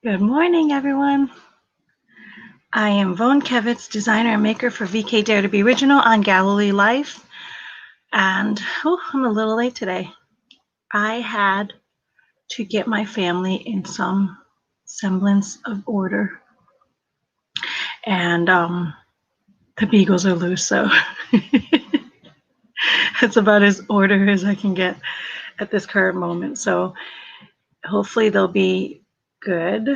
Good morning, everyone. I am Vaughn Kevitz, designer and maker for VK Dare to Be Original on Galilee Life. And I'm a little late today. I had to get my family in some semblance of order. And the beagles are loose, so it's about as order as I can get at this current moment. So hopefully they'll be good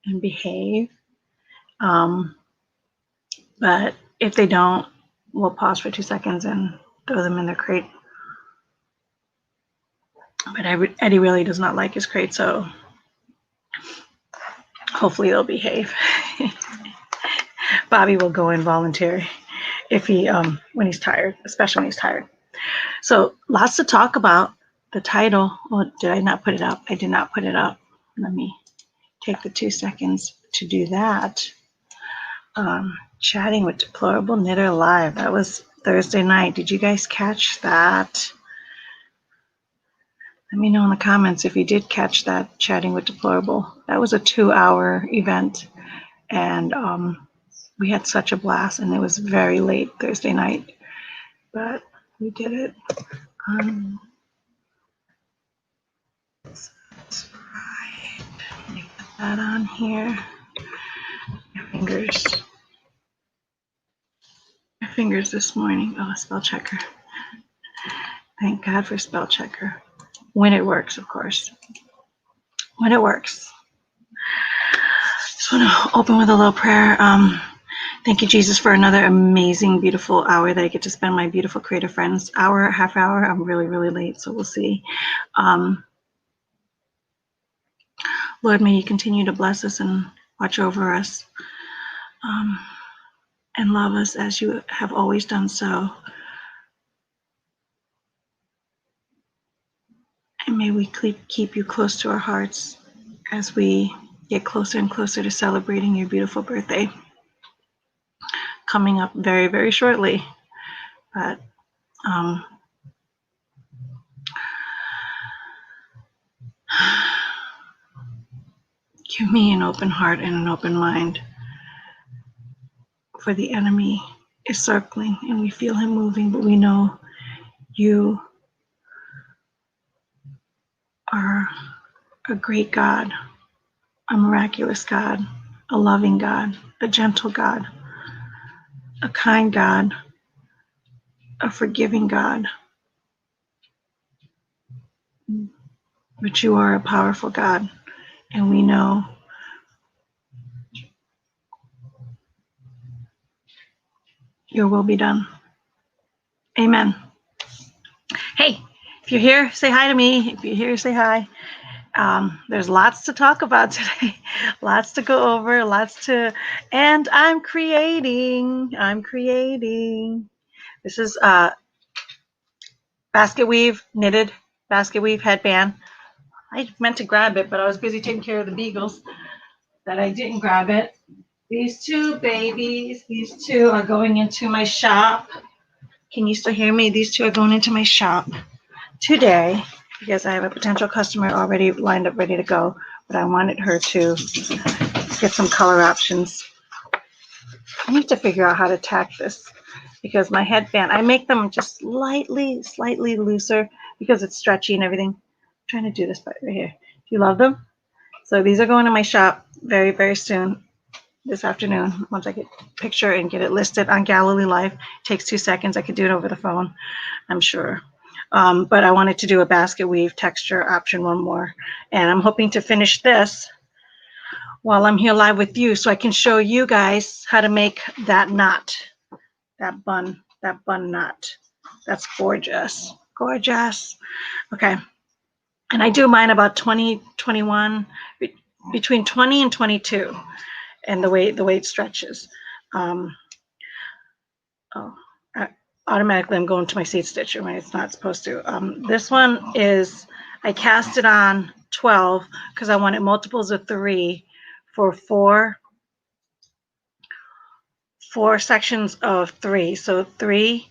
and behave. But if they don't, we'll pause for 2 seconds and throw them in their crate. But Eddie really does not like his crate, so hopefully they'll behave. Bobby will go involuntary if he when he's tired, especially when he's tired. So lots to talk about. The title. Well, did I not put it up? I did not put it up. Let me take the 2 seconds to do that. Chatting with Deplorable Knitter Live. That was Thursday night. Did you guys catch that? Let me know in the comments if you did catch that Chatting with Deplorable. That was a 2-hour event, and we had such a blast, and it was very late Thursday night, but we did it. That's right. Let me put that on here. My fingers this morning. Oh, spell checker. Thank God for spell checker. When it works, of course. When it works. Just want to open with a little prayer. Thank you, Jesus, for another amazing, beautiful hour that I get to spend with my beautiful creative friends. Hour, half hour. I'm really, really late, so we'll see. Lord, may you continue to bless us and watch over us and love us as you have always done so. And may we keep you close to our hearts as we get closer and closer to celebrating your beautiful birthday. Coming up very, very shortly. But give me an open heart and an open mind, for the enemy is circling and we feel him moving, but we know you are a great God, a miraculous God, a loving God, a gentle God, a kind God, a forgiving God. But you are a powerful God, and we know your will be done. Amen. Hey, if you're here, say hi to me. If you're here, say hi. There's lots to talk about today, lots to go over, and I'm creating. This is basket weave, knitted basket weave headband. I meant to grab it, but I was busy taking care of the beagles that I didn't grab it. These two babies, these two are going into my shop. Can you still hear me? These two are going into my shop today because I have a potential customer already lined up, ready to go, but I wanted her to get some color options. I need to figure out how to tack this because my headband, I make them just slightly looser because it's stretchy and everything. I'm trying to do this right here. Do you love them? So these are going to my shop very, very soon. This afternoon, once I get a picture and get it listed on Galilee Live. It takes 2 seconds. I could do it over the phone, I'm sure. But I wanted to do a basket weave texture option one more. And I'm hoping to finish this while I'm here live with you so I can show you guys how to make that knot, that bun knot. That's gorgeous. Gorgeous. Okay. And I do mine about 20, 21, between 20 and 22. And the way it stretches. Automatically I'm going to my seat stitcher when it's not supposed to. This one is, I cast it on 12 because I wanted multiples of 3 for four sections of 3. So 3,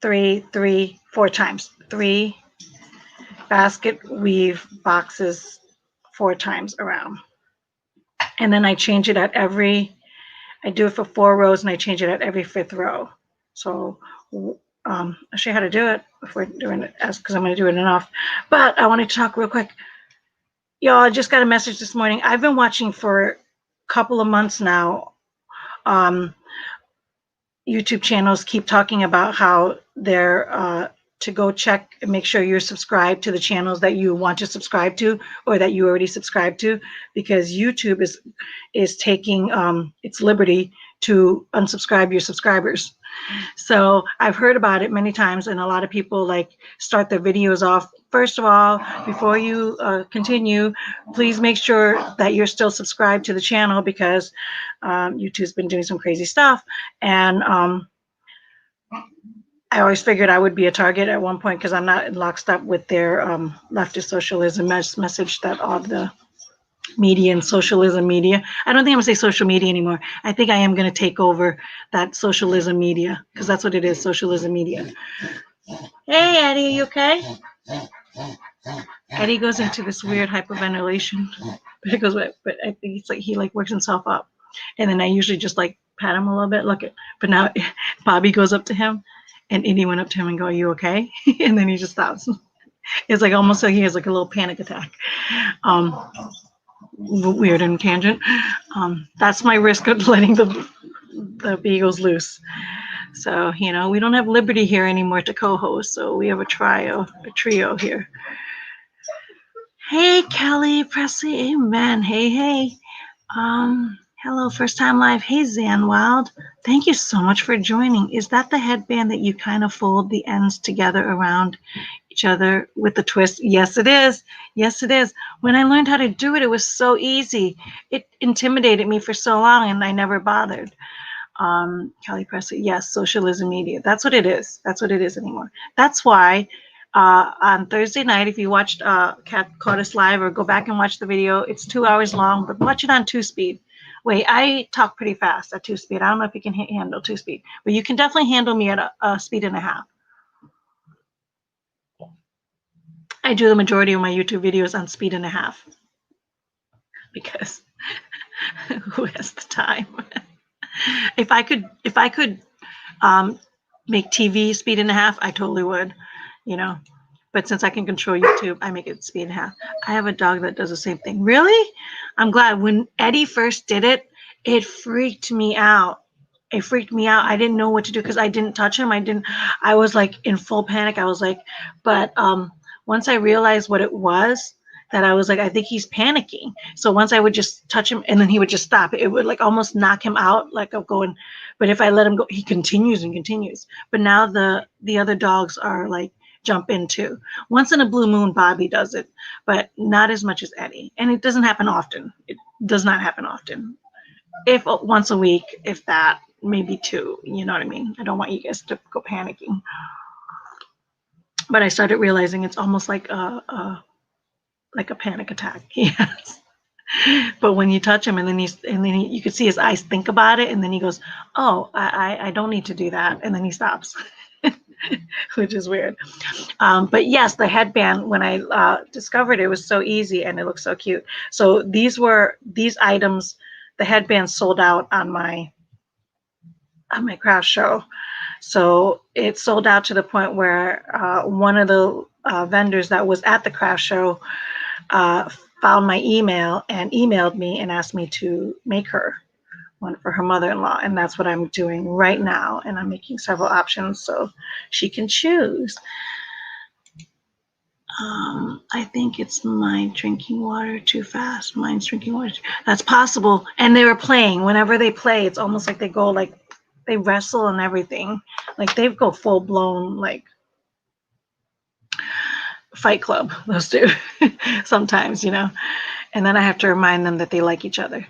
3, 3, 4 times. 3 basket weave boxes 4 times around. And then I change it I do it for 4 rows and I change it at every 5th row. So I'll show you how to do it if we're doing it because I'm going to do it enough. But I wanted to talk real quick. Y'all, I just got a message this morning. I've been watching for a couple of months now. YouTube channels keep talking about how they're to go check and make sure you're subscribed to the channels that you want to subscribe to or that you already subscribed to, because YouTube is taking its liberty to unsubscribe your subscribers. So I've heard about it many times, and a lot of people like start their videos off. First of all, before you continue, please make sure that you're still subscribed to the channel, because YouTube's been doing some crazy stuff. And I always figured I would be a target at one point because I'm not in lockstep with their leftist socialism message that all the media and socialism media. I don't think I'm gonna say social media anymore. I think I am gonna take over that socialism media, because that's what it is, socialism media. Hey Eddie, are you okay? Eddie goes into this weird hyperventilation, but it goes, but I think it's like he like works himself up, and then I usually just like pat him a little bit. Look at, but now Bobby goes up to him, and Indy went up to him and go, "Are you okay?" And then he just stops. It's like almost like he has like a little panic attack. Weird and tangent. That's my risk of letting the beagles loose. So, you know, we don't have Liberty here anymore to co-host, so we have a trio here. Hey, Kelly, Pressley, amen. Hey. Hello, first time live. Hey, Zan Wild. Thank you so much for joining. Is that the headband that you kind of fold the ends together around each other with the twist? Yes, it is. Yes, it is. When I learned how to do it, it was so easy. It intimidated me for so long, and I never bothered. Kelly Pressley, yes, socialism media. That's what it is. That's what it is anymore. That's why on Thursday night, if you watched Cat Caught Us Live, or go back and watch the video, it's 2 hours long, but watch it on 2-speed. Wait, I talk pretty fast at 2-speed. I don't know if you can handle 2-speed, but you can definitely handle me at a speed and a half. I do the majority of my YouTube videos on speed and a half, because who has the time? If I could make TV speed and a half, I totally would, you know. But since I can control YouTube, I make it speed and a half. I have a dog that does the same thing. Really? I'm glad. When Eddie first did it, it freaked me out. It freaked me out. I didn't know what to do because I didn't touch him. I was like in full panic. I was like, but once I realized what it was, that I was like, I think he's panicking. So once I would just touch him and then he would just stop. It would like almost knock him out, like of going, but if I let him go, he continues and continues. But now the other dogs are like, jump in too. Once in a blue moon, Bobby does it, but not as much as Eddie. And it doesn't happen often. It does not happen often. If once a week, if that, maybe 2, you know what I mean? I don't want you guys to go panicking. But I started realizing it's almost like a panic attack. Yes. But when you touch him and then you can see his eyes think about it, and then he goes, oh, I don't need to do that. And then he stops. Which is weird. But yes, the headband, when I discovered it, was so easy and it looks so cute. So these items, the headband sold out on my craft show. So it sold out to the point where one of the vendors that was at the craft show found my email and emailed me and asked me to make her one for her mother-in-law, and that's what I'm doing right now. And I'm making several options so she can choose. I think it's my drinking water too fast. Mine's drinking water. That's possible. And they were playing. Whenever they play, it's almost like they go like they wrestle and everything. Like they go full blown like Fight Club. Those two sometimes, you know. And then I have to remind them that they like each other.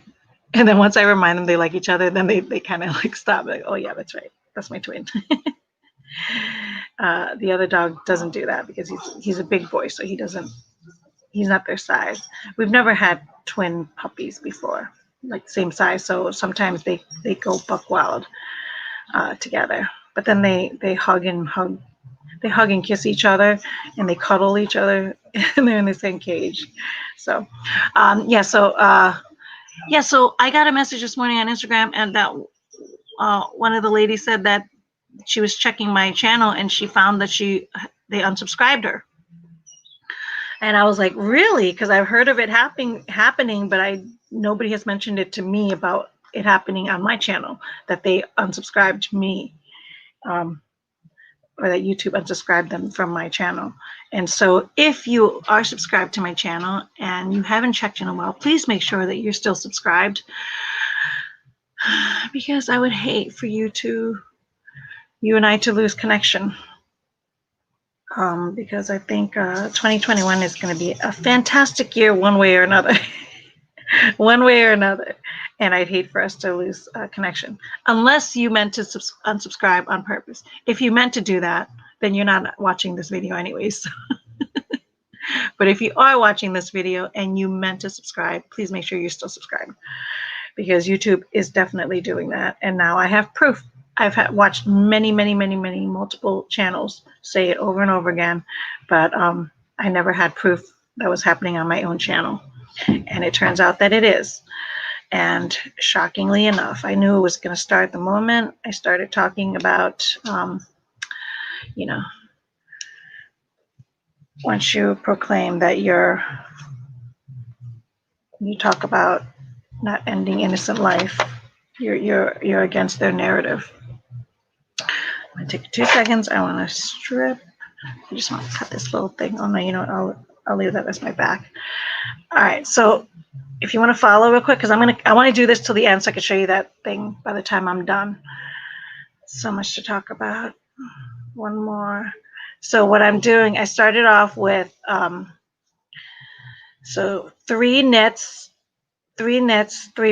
And then once I remind them they like each other, then they kind of like stop. Like, oh yeah, that's right. That's my twin. The other dog doesn't do that because he's a big boy, so he's not their size. We've never had twin puppies before, like the same size. So sometimes they go buck wild together. But then they hug and kiss each other, and they cuddle each other, and they're in the same cage. So Yeah, so I got a message this morning on Instagram, and that one of the ladies said that she was checking my channel and she found that they unsubscribed her. And I was like, really? Because I've heard of it happening, but nobody has mentioned it to me about it happening on my channel, that they unsubscribed me, or that YouTube unsubscribed them from my channel. And so if you are subscribed to my channel and you haven't checked in a while, please make sure that you're still subscribed, because I would hate for you and I to lose connection. Because I think 2021 is going to be a fantastic year one way or another. One way or another. And I'd hate for us to lose connection. Unless you meant to unsubscribe on purpose. If you meant to do that, then you're not watching this video anyways. But if you are watching this video and you meant to subscribe, please make sure you're still subscribed. Because YouTube is definitely doing that. And now I have proof. I've watched many multiple channels say it over and over again, but I never had proof that was happening on my own channel. And it turns out that it is. And shockingly enough, I knew it was going to start the moment I started talking about, once you proclaim that you talk about not ending innocent life, you're against their narrative. I'm going to take 2 seconds. I want to strip. I just want to cut this little thing. Oh, no, you know what? I'll leave that as my back. All right. So if you want to follow real quick, because I want to do this till the end so I can show you that thing by the time I'm done. So much to talk about. One more. So what I'm doing, I started off with, so 3 knits, 3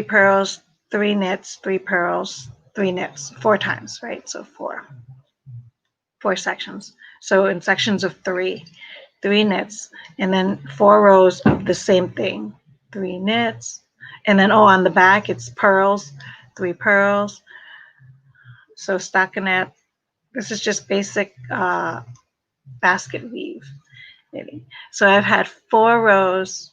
pearls, 3 knits, 3 pearls, 3 knits, 4 times, right? So 4 sections. So in sections of 3 knits, and then 4 rows of the same thing, 3 knits, and then on the back it's pearls, 3 pearls. So stockinette. This is just basic basket weave. Maybe. So I've had 4 rows.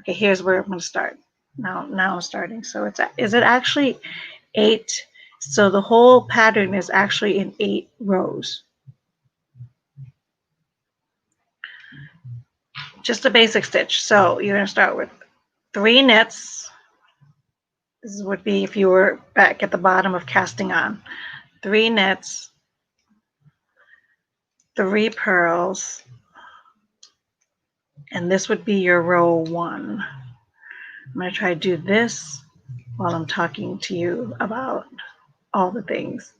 Okay, here's where I'm going to start. Now I'm starting. So is it actually 8? So the whole pattern is actually in 8 rows. Just a basic stitch. So you're going to start with 3 knits. This would be if you were back at the bottom of casting on. 3 knits, 3 pearls, and this would be your row 1. I'm going to try to do this while I'm talking to you about all the things.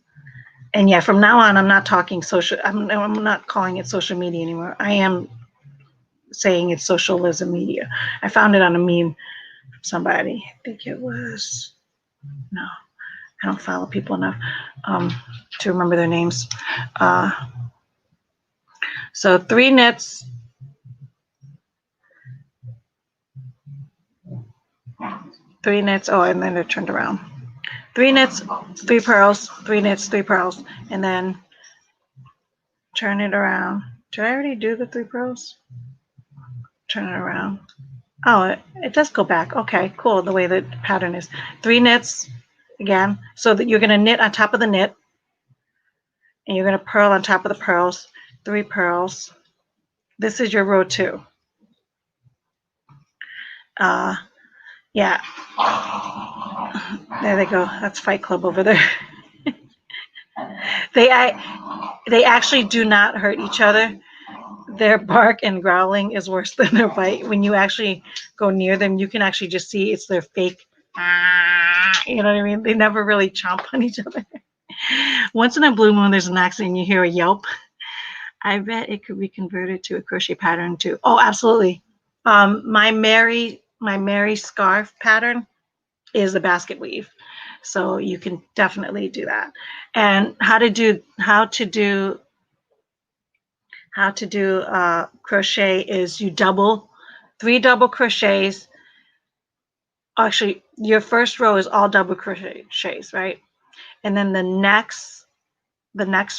And yeah, from now on, I'm not talking social. I'm not calling it social media anymore. I am saying it's socialism media. I found it on a meme from somebody. I think it was, no, I don't follow people enough to remember their names. So 3 knits, 3 knits. Oh, and then they're turned around. 3 knits, 3 pearls, 3 knits, 3 pearls, and then turn it around. Did I already do the 3 pearls? Turn it around. Oh, it does go back. Okay, cool. The way the pattern is 3 knits again. So that you're going to knit on top of the knit, and you're going to purl on top of the pearls. 3 pearls. This is your row 2. Yeah. There they go. That's Fight Club over there. They actually do not hurt each other. Their bark and growling is worse than their bite. When you actually go near them, you can actually just see it's their fake. You know what I mean? They never really chomp on each other. Once in a blue moon, there's an accident and you hear a yelp. I bet it could be converted to a crochet pattern too. Oh, absolutely. My Mary scarf pattern is a basket weave. So you can definitely do that. And how to do crochet is you double 3 double crochets. Actually, your first row is all double crochets, right? And then the next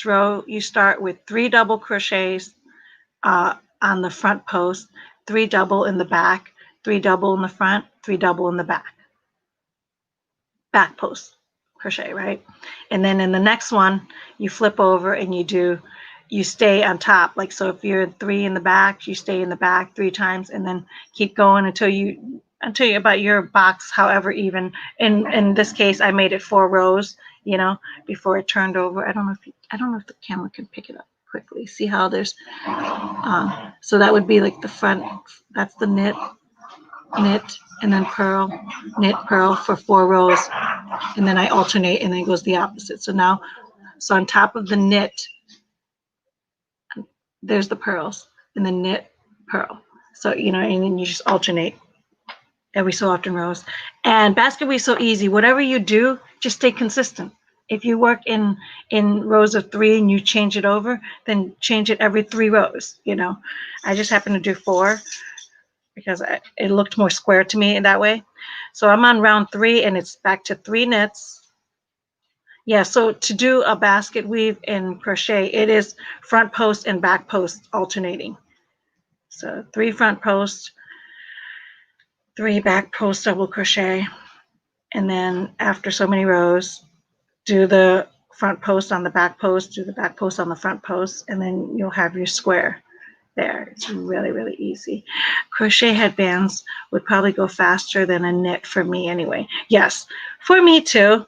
row you start with 3 double crochets on the front post, 3 double in the back, 3 double in the front, 3 double in the back. back post crochet, right? And then in the next one, you flip over and you stay on top. Like, so if you're 3 in the back, you stay in the back 3 times, and then keep going until you about your box, however, even in this case, I made it 4 rows, before it turned over. I don't know if the camera can pick it up quickly. See how there's, so that would be like the front, that's the knit, and then purl, knit, purl for 4 rows. And then I alternate, and then it goes the opposite. So on top of the knit, there's the purls, and then knit, purl. So, and then you just alternate every so often rows. And basket weave is so easy. Whatever you do, just stay consistent. If you work in rows of 3 and you change it over, then change it every 3 rows. I just happen to do 4 because it looked more square to me in that way. So I'm on round 3, and it's back to 3 knits. Yeah, so to do a basket weave in crochet, it is front post and back post alternating. So 3 front posts, 3 back post double crochet, and then after so many rows, do the front post on the back post, do the back post on the front post, and then you'll have your square there. It's really, really easy. Crochet headbands would probably go faster than a knit for me anyway. Yes, for me too.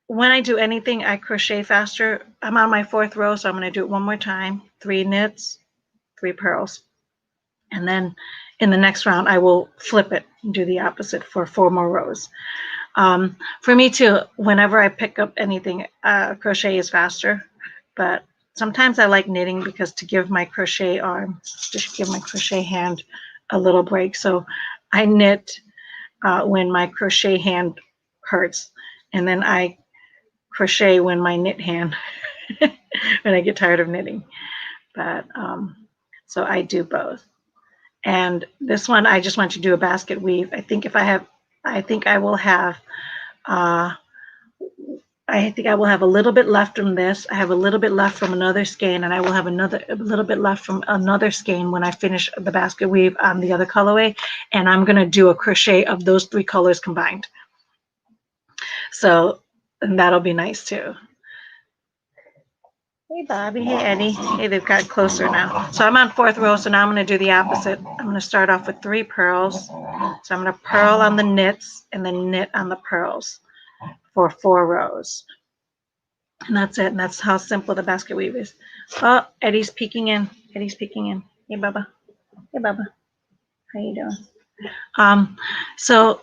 When I do anything, I crochet faster. I'm on my 4th row, so I'm going to do it one more time. 3 knits, 3 purls. And then in the next round, I will flip it and do the opposite for 4 more rows. For me too, whenever I pick up anything, crochet is faster. But sometimes I like knitting because to give my crochet arm, just give my crochet hand a little break. So I knit when my crochet hand hurts, and then I crochet when my knit hand, when I get tired of knitting. But so I do both. And this one, I just want to do a basket weave. I think I will have a little bit left from this. I have a little bit left from another skein, and I will have a little bit left from another skein when I finish the basket weave on the other colorway. And I'm going to do a crochet of those 3 colors combined. So, and that'll be nice too. Hey, Bobby. Hey, Eddie. Hey, they've got closer now. So I'm on 4th row, so now I'm going to do the opposite. I'm going to start off with 3 purls. So I'm going to purl on the knits and then knit on the purls for 4 rows. And that's it. And that's how simple the basket weave is. Oh, Eddie's peeking in. Hey, Bubba. Hey, Bubba. How you doing? So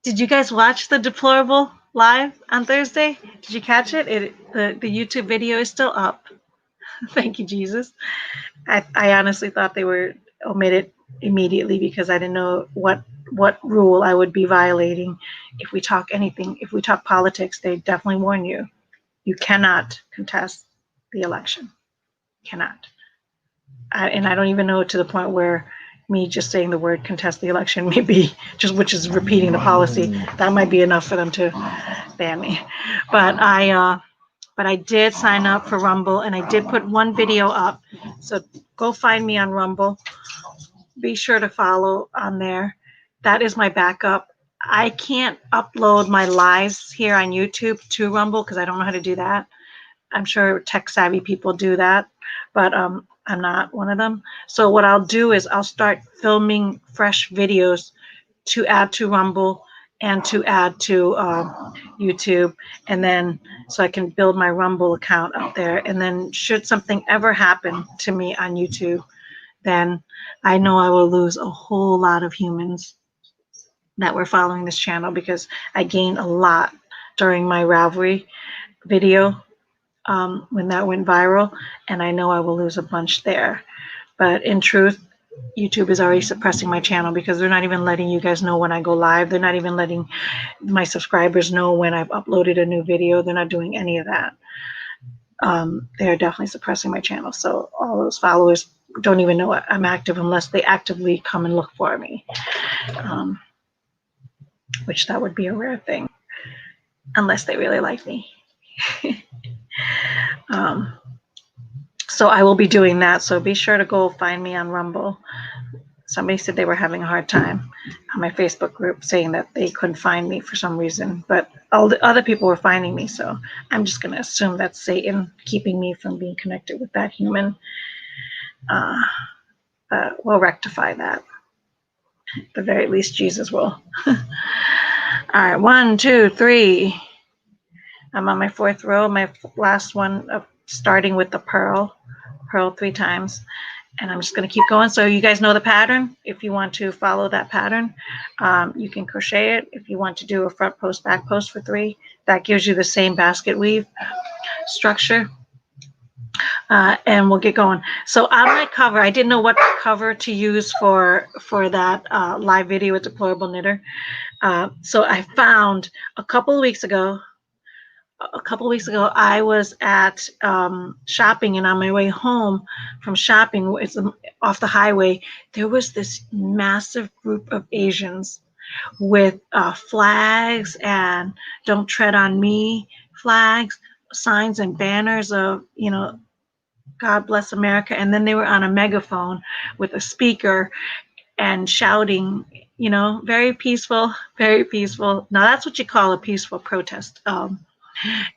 did you guys watch the Deplorable live on Thursday? Did you catch it? The YouTube video is still up. Thank you, Jesus. I honestly thought they were omitted immediately because I didn't know what rule I would be violating if we talk anything. If we talk politics, they definitely warn you. You cannot contest the election. Cannot. And I don't even know to the point where me just saying the word contest the election may be just, which is repeating the policy. That might be enough for them to ban me. But I did sign up for Rumble, and I did put 1 video up. So go find me on Rumble. Be sure to follow on there. That is my backup. I can't upload my lives here on YouTube to Rumble because I don't know how to do that. I'm sure tech savvy people do that, but I'm not one of them. So what I'll do is I'll start filming fresh videos to add to Rumble and to add to YouTube, and then so I can build my Rumble account up there. And then should something ever happen to me on YouTube, then I know I will lose a whole lot of humans that were following this channel because I gained a lot during my Ravelry video when that went viral, and I know I will lose a bunch there. But in truth, YouTube is already suppressing my channel because they're not even letting you guys know when I go live. They're not even letting my subscribers know when I've uploaded a new video. They're not doing any of that. They're definitely suppressing my channel. So all those followers don't even know I'm active unless they actively come and look for me, which that would be a rare thing unless they really like me. So I will be doing that. So be sure to go find me on Rumble. somebody said they were having a hard time on my Facebook group, saying that they couldn't find me for some reason, but all the other people were finding me. So I'm just going to assume that's Satan keeping me from being connected with that human. We'll rectify that. At the very least, Jesus will. All right, 1, 2, 3. I'm on my 4th row, my last one of starting with the pearl 3 times. And I'm just going to keep going. So you guys know the pattern. If you want to follow that pattern, you can crochet it. If you want to do a front post, back post for 3, that gives you the same basket weave structure. And we'll get going. So on my cover, I didn't know what cover to use for that live video with Deplorable Knitter. So I found a couple of weeks ago, I was at shopping, and on my way home from shopping, it's off the highway, there was this massive group of Asians with flags and "Don't Tread on Me" flags, signs and banners of, God bless America. And then they were on a megaphone with a speaker and shouting, very peaceful, very peaceful. Now that's what you call a peaceful protest.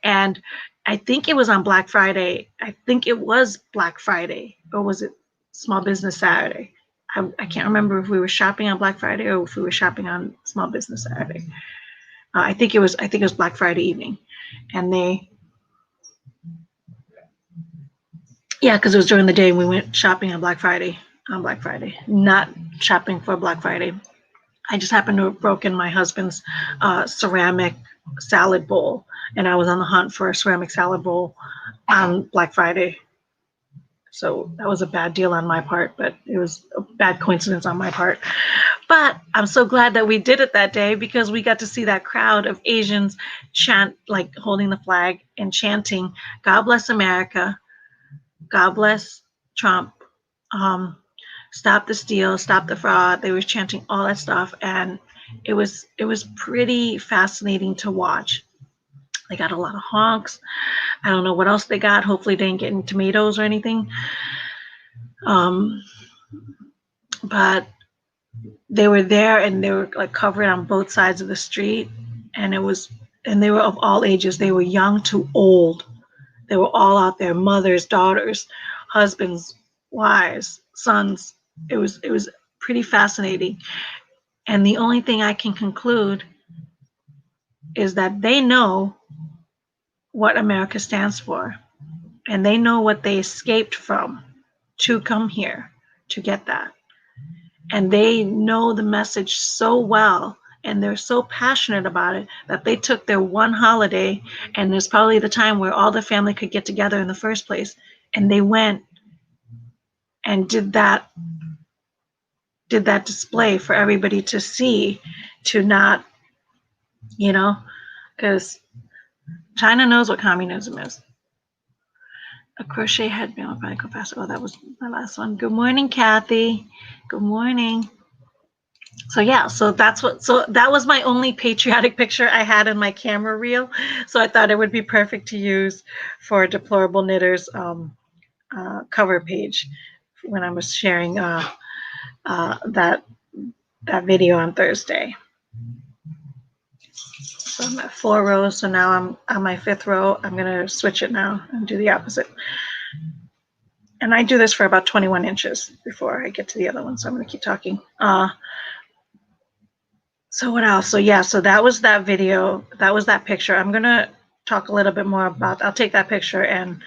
And I think it was on Black Friday. I think it was Black Friday, or was it Small Business Saturday? I can't remember if we were shopping on Black Friday or if we were shopping on Small Business Saturday. I think it was Black Friday evening, and because it was during the day, and we went shopping on Black Friday. Not shopping for Black Friday. I just happened to have broken my husband's ceramic salad bowl, and I was on the hunt for a ceramic salad bowl on Black Friday. So that was a bad deal on my part, but it was a bad coincidence on my part. But I'm so glad that we did it that day, because we got to see that crowd of Asians chant, like holding the flag and chanting, "God bless America, God bless Trump, stop the steal, stop the fraud." They were chanting all that stuff, and it was pretty fascinating to watch. They got a lot of honks. I don't know what else they got. Hopefully they didn't get any tomatoes or anything. But they were there, and they were like covered on both sides of the street, and they were of all ages. They were young to old. They were all out there, mothers, daughters, husbands, wives, sons. It was pretty fascinating. And the only thing I can conclude is that they know what America stands for, and they know what they escaped from to come here to get that. And they know the message so well, and they're so passionate about it, that they took their one holiday, and there's probably the time where all the family could get together in the first place, and they went and did that display for everybody to see, to not, because China knows what communism is. A crochet headband will probably go faster. Oh, that was my last one. Good morning, Kathy. Good morning. So that was my only patriotic picture I had in my camera reel. So I thought it would be perfect to use for Deplorable Knitter's cover page when I was sharing that video on Thursday. So I'm at 4 rows. So now I'm on my 5th row. I'm going to switch it now and do the opposite. And I do this for about 21 inches before I get to the other one. So I'm going to keep talking. So what else? So that was that video. That was that picture. I'm going to talk a little bit more about, I'll take that picture and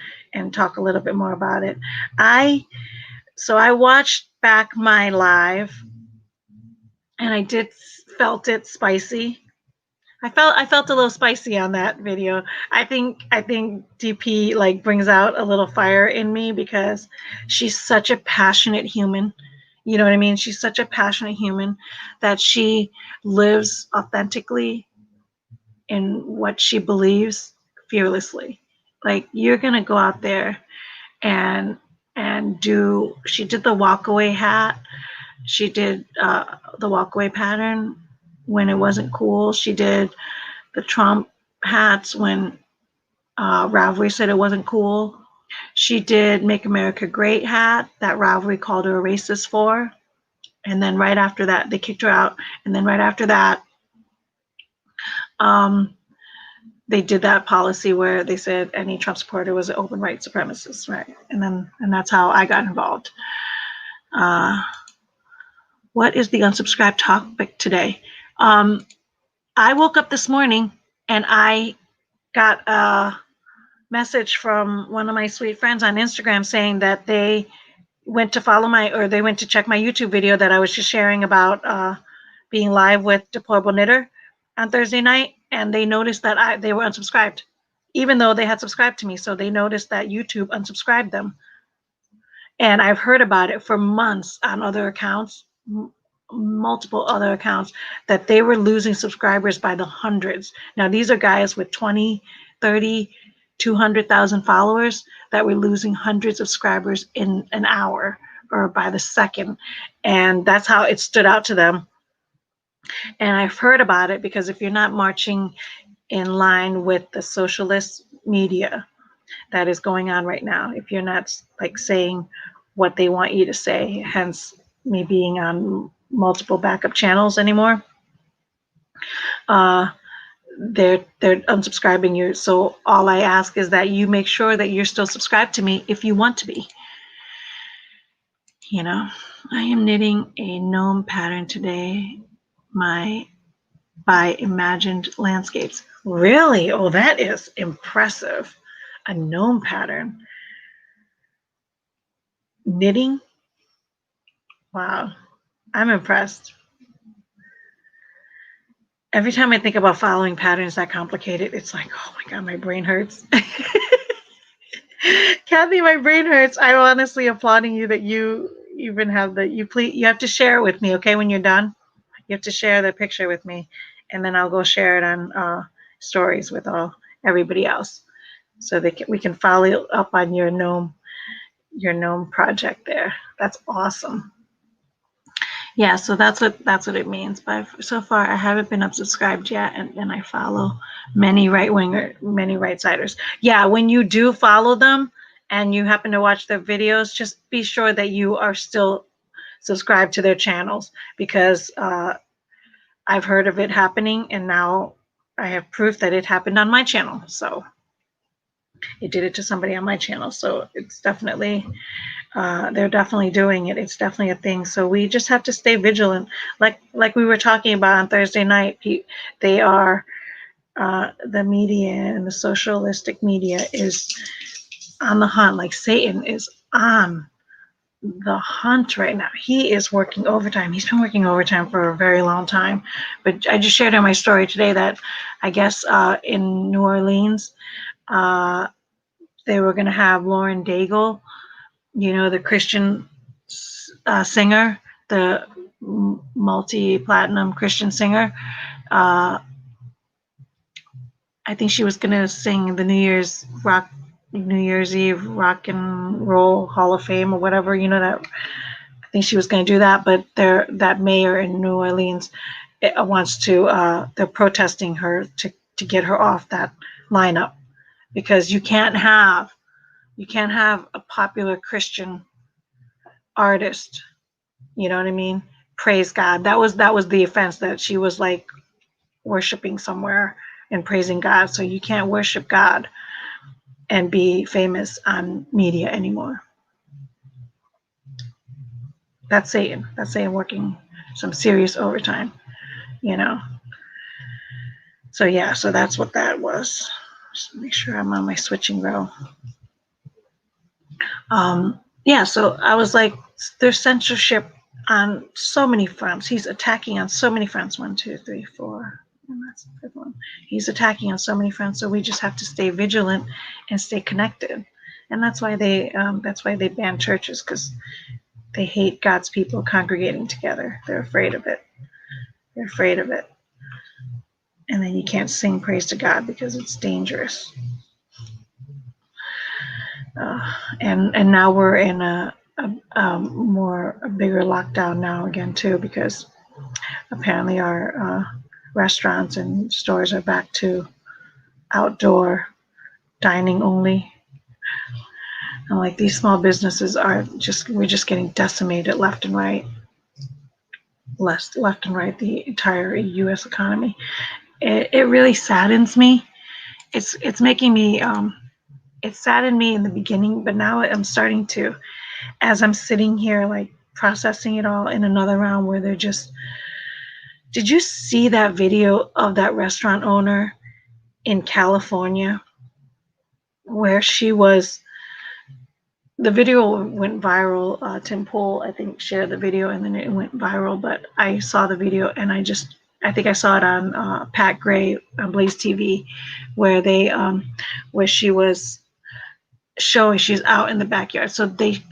talk a little bit more about it. I watched back my live, and I felt it spicy. I felt a little spicy on that video. I think DP like brings out a little fire in me, because she's such a passionate human. You know what I mean? She's such a passionate human that she lives authentically in what she believes fearlessly. Like, you're going to go out there and she did the walkaway hat. She did the walkaway pattern when it wasn't cool. She did the Trump hats when Ravelry said it wasn't cool. She did Make America Great hat that Ravelry called her a racist for. And then right after that, they kicked her out. And then right after that, they did that policy where they said any Trump supporter was an open white supremacist, right? And that's how I got involved. What is the unsubscribed topic today? I woke up this morning and I got a message from one of my sweet friends on Instagram saying that they went to they went to check my YouTube video that I was just sharing about being live with Deplorable Knitter on Thursday night, and they noticed that they were unsubscribed, even though they had subscribed to me. So they noticed that YouTube unsubscribed them. And I've heard about it for months on other accounts, multiple other accounts, that they were losing subscribers by the hundreds. Now, these are guys with 20, 30, 200,000 followers that were losing hundreds of subscribers in an hour or by the second. And that's how it stood out to them. And I've heard about it because if you're not marching in line with the socialist media that is going on right now, if you're not like saying what they want you to say, hence me being on multiple backup channels anymore, they're unsubscribing you. So all I ask is that you make sure that you're still subscribed to me if you want to be. You know, I am knitting a gnome pattern today, by Imagined Landscapes. Really? Oh, that is impressive. A gnome pattern. Knitting? Wow. I'm impressed. Every time I think about following patterns that complicated, it's like, oh my God, my brain hurts. Kathy, my brain hurts. I'm honestly applauding you that you even have you have to share it with me, okay, when you're done? You have to share the picture with me, and then I'll go share it on stories with everybody else, so we can follow up on your gnome project there. That's awesome. Yeah, so that's what it means. But so far, I haven't been unsubscribed yet, and I follow many right-siders. Yeah, when you do follow them and you happen to watch their videos, just be sure that you are still subscribed to their channels, because I've heard of it happening, and now I have proof that it happened on my channel. So it did it to somebody on my channel. So it's definitely. They're definitely doing it. It's definitely a thing. So we just have to stay vigilant. Like we were talking about on Thursday night, they are, the media and the socialistic media is on the hunt. Like Satan is on the hunt right now. He is working overtime. He's been working overtime for a very long time. But I just shared in my story today that I guess in New Orleans, they were going to have Lauren Daigle, the Christian singer, the multi-platinum Christian singer. I think she was going to sing the New Year's Eve Rock and Roll Hall of Fame or whatever, that. I think she was going to do that, but that mayor in New Orleans wants to, they're protesting her to get her off that lineup, because you can't have a popular Christian artist, you know what I mean, praise God. That was the offense, that she was like worshiping somewhere and praising God. So you can't worship God and be famous on media anymore. That's Satan working some serious overtime, So yeah, so that's what that was. Just make sure I'm on my switching row. Yeah, so I was like, there's censorship on so many fronts. He's attacking on so many fronts. 1, 2, 3, 4. And that's the fifth one. He's attacking on so many fronts. So we just have to stay vigilant and stay connected. And that's why they ban churches, because they hate God's people congregating together. They're afraid of it. And then you can't sing praise to God because it's dangerous. And now we're in a bigger lockdown now again too, because apparently our restaurants and stores are back to outdoor dining only. And like these small businesses we're just getting decimated left and right. left and right, the entire U.S. economy. It really saddens me. It's making me it saddened me in the beginning, but now I'm starting to, as I'm sitting here like processing it all in another round where they're just. Did you see that video of that restaurant owner in California where she was? The video went viral. Tim Pool, I think, shared the video and then it went viral. But I saw the video and I think I saw it on Pat Gray on Blaze TV, where where she was showing she's out in the backyard. So they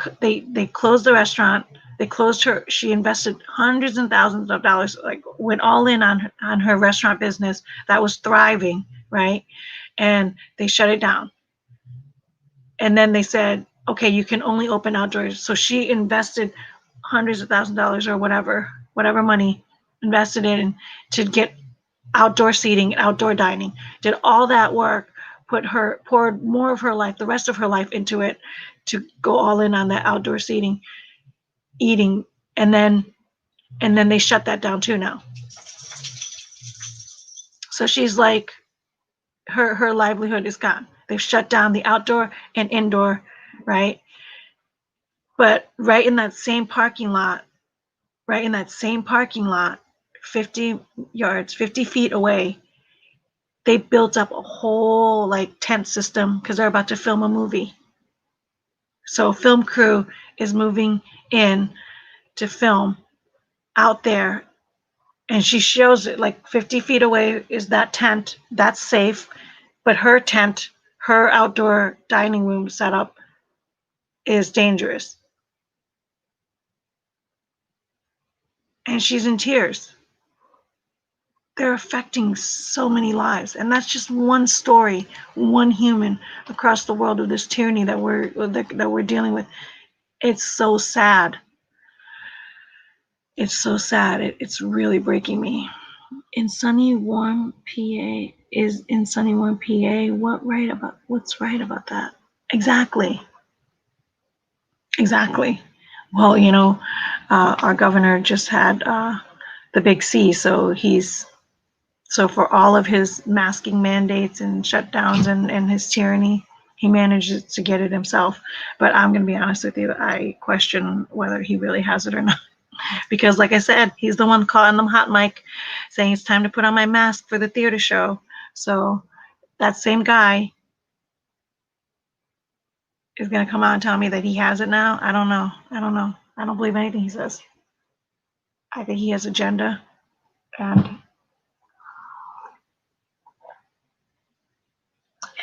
closed the restaurant. They closed her. She invested hundreds and thousands of dollars, like went all in on her restaurant business that was thriving, right? And they shut it down. And then they said, okay, you can only open outdoors. So she invested hundreds of thousands of dollars or whatever money invested in to get outdoor seating, outdoor dining, did all that work, poured more of her life, the rest of her life into it to go all in on that outdoor seating, eating, and then they shut that down too now. So she's like, her livelihood is gone. They've shut down the outdoor and indoor, right? But right in that same parking lot, 50 yards, 50 feet away, they built up a whole like tent system because they're about to film a movie. So a film crew is moving in to film out there, and she shows it like 50 feet away is that tent. That's safe. But her tent, her outdoor dining room setup is dangerous. And she's in tears. They're affecting so many lives. And that's just one story, one human across the world of this tyranny that we're dealing with. It's so sad. It's so sad. It's really breaking me. In sunny, warm PA, what's right about that? Exactly. Well, our governor just had the big C, so for all of his masking mandates and shutdowns and his tyranny, he manages to get it himself. But I'm going to be honest with you, I question whether he really has it or not. Because like I said, he's the one calling them hot mic, saying it's time to put on my mask for the theater show. So that same guy is going to come out and tell me that he has it now. I don't know. I don't believe anything he says. I think he has agenda, and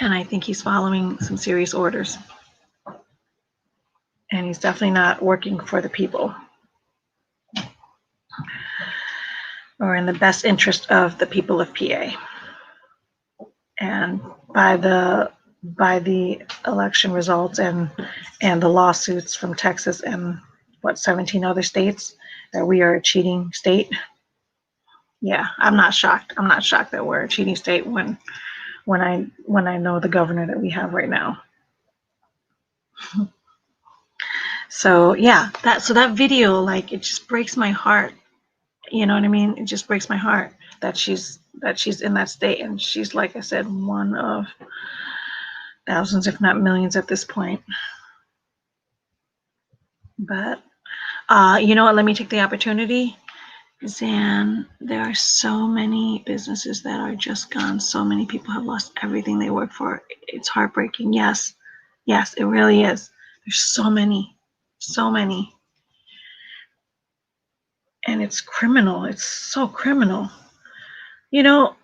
I think he's following some serious orders. And he's definitely not working for the people or in the best interest of the people of PA. And by the election results and the lawsuits from Texas and 17 other states that we are a cheating state. Yeah, I'm not shocked. I'm not shocked that we're a cheating state when I know the governor that we have right now. So yeah, that video, like, it just breaks my heart. You know what I mean? It just breaks my heart that she's in that state, and she's, like I said, one of thousands, if not millions, at this point. But you know what? Let me take the opportunity. Zan, there are so many businesses that are just gone. So many people have lost everything they worked for. It's heartbreaking. Yes, it really is. There's so many. And it's criminal. It's so criminal. You know,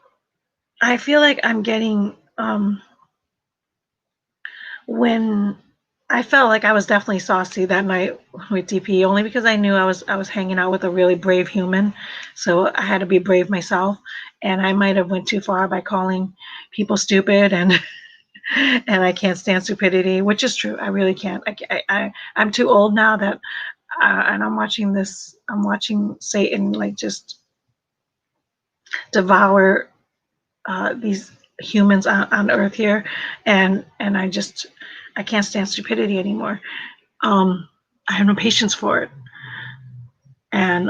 I feel like I'm getting, when I felt like I was definitely saucy that night with DP, only because I knew I was hanging out with a really brave human. So I had to be brave myself. And I might have went too far by calling people stupid and and I can't stand stupidity, which is true. I really can't. I'm too old now that, and I'm watching Satan like just devour these humans on earth here, and I can't stand stupidity anymore. I have no patience for it, and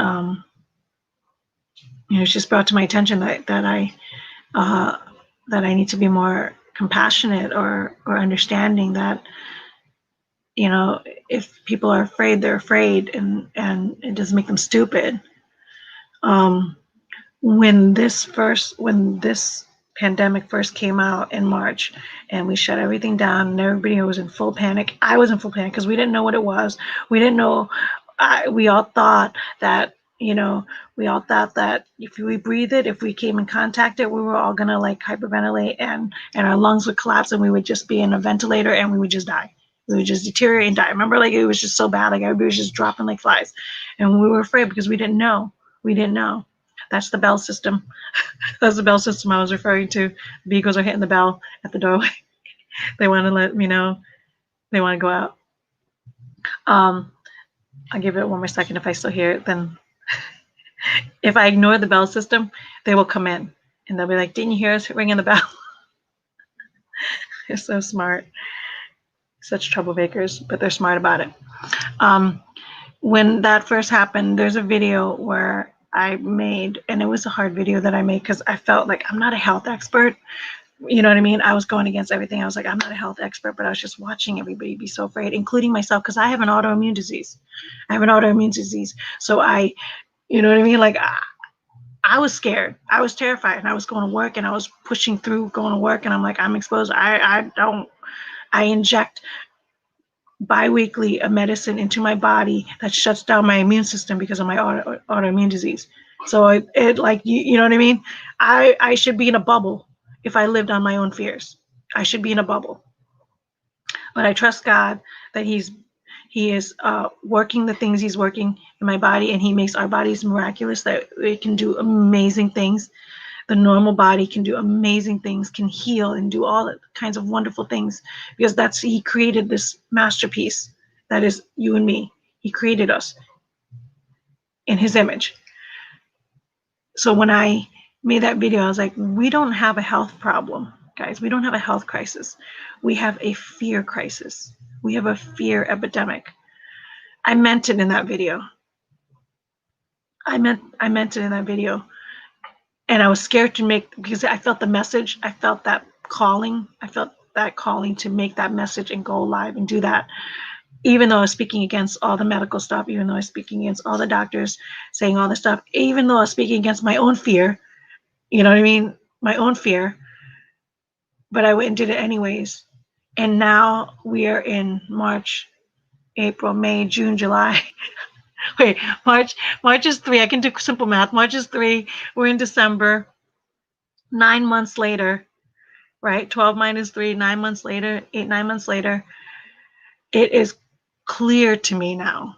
It's just brought to my attention uh, that I need to be more compassionate or understanding that, if people are afraid, they're afraid, and it doesn't make them stupid. Um, when this pandemic first came out in March, and we shut everything down, and everybody was in full panic. I was in full panic because we didn't know what it was. We didn't know. We all thought that, if we breathe it, if we came in contact it, we were all gonna like hyperventilate, and our lungs would collapse, and we would just be in a ventilator, and we would just die. We would just deteriorate and die. Remember, like, it was just so bad. Like, everybody was just dropping like flies, and we were afraid because we didn't know. We didn't know. That's the bell system. That's the bell system I was referring to. Beagles are hitting the bell at the doorway. They want to let me know they want to go out. I'll give it one more second. If I still hear it, then if I ignore the bell system, they will come in and they'll be like, "Didn't you hear us ringing the bell?" They're so smart. Such troublemakers, but they're smart about it. When that first happened, there's a video where I made, and it was a hard video that I made because I felt like I'm not a health expert. You know what I mean? I was going against everything. I was like, I'm not a health expert, but I was just watching everybody be so afraid, including myself, because I have an autoimmune disease. So you know what I mean? Like, I was scared. I was terrified, and I was going to work, and I was pushing through going to work, and I'm like, I'm exposed. I inject biweekly a medicine into my body that shuts down my immune system because of my autoimmune disease. So it like, you know what I mean? I should be in a bubble if I lived on my own fears. I should be in a bubble. But I trust God that He is working the things He's working in my body, and He makes our bodies miraculous, that it can do amazing things. The normal body can do amazing things, can heal and do all kinds of wonderful things, because He created this masterpiece that is you and me. He created us in His image. So when I made that video, I was like, we don't have a health problem, guys. We don't have a health crisis. We have a fear crisis. We have a fear epidemic. I meant it in that video. I meant it in that video. And I was scared because I felt the message. I felt that calling. I felt that calling to make that message and go live and do that. Even though I was speaking against all the medical stuff, even though I was speaking against all the doctors saying all this stuff, even though I was speaking against my own fear, you know what I mean? My own fear. But I went and did it anyways. And now we are in March, April, May, June, July. Wait, March is 3. I can do simple math. March is 3. We're in December. 9 months later, right? 12 minus 3, 9 months later, 9 months later. It is clear to me now,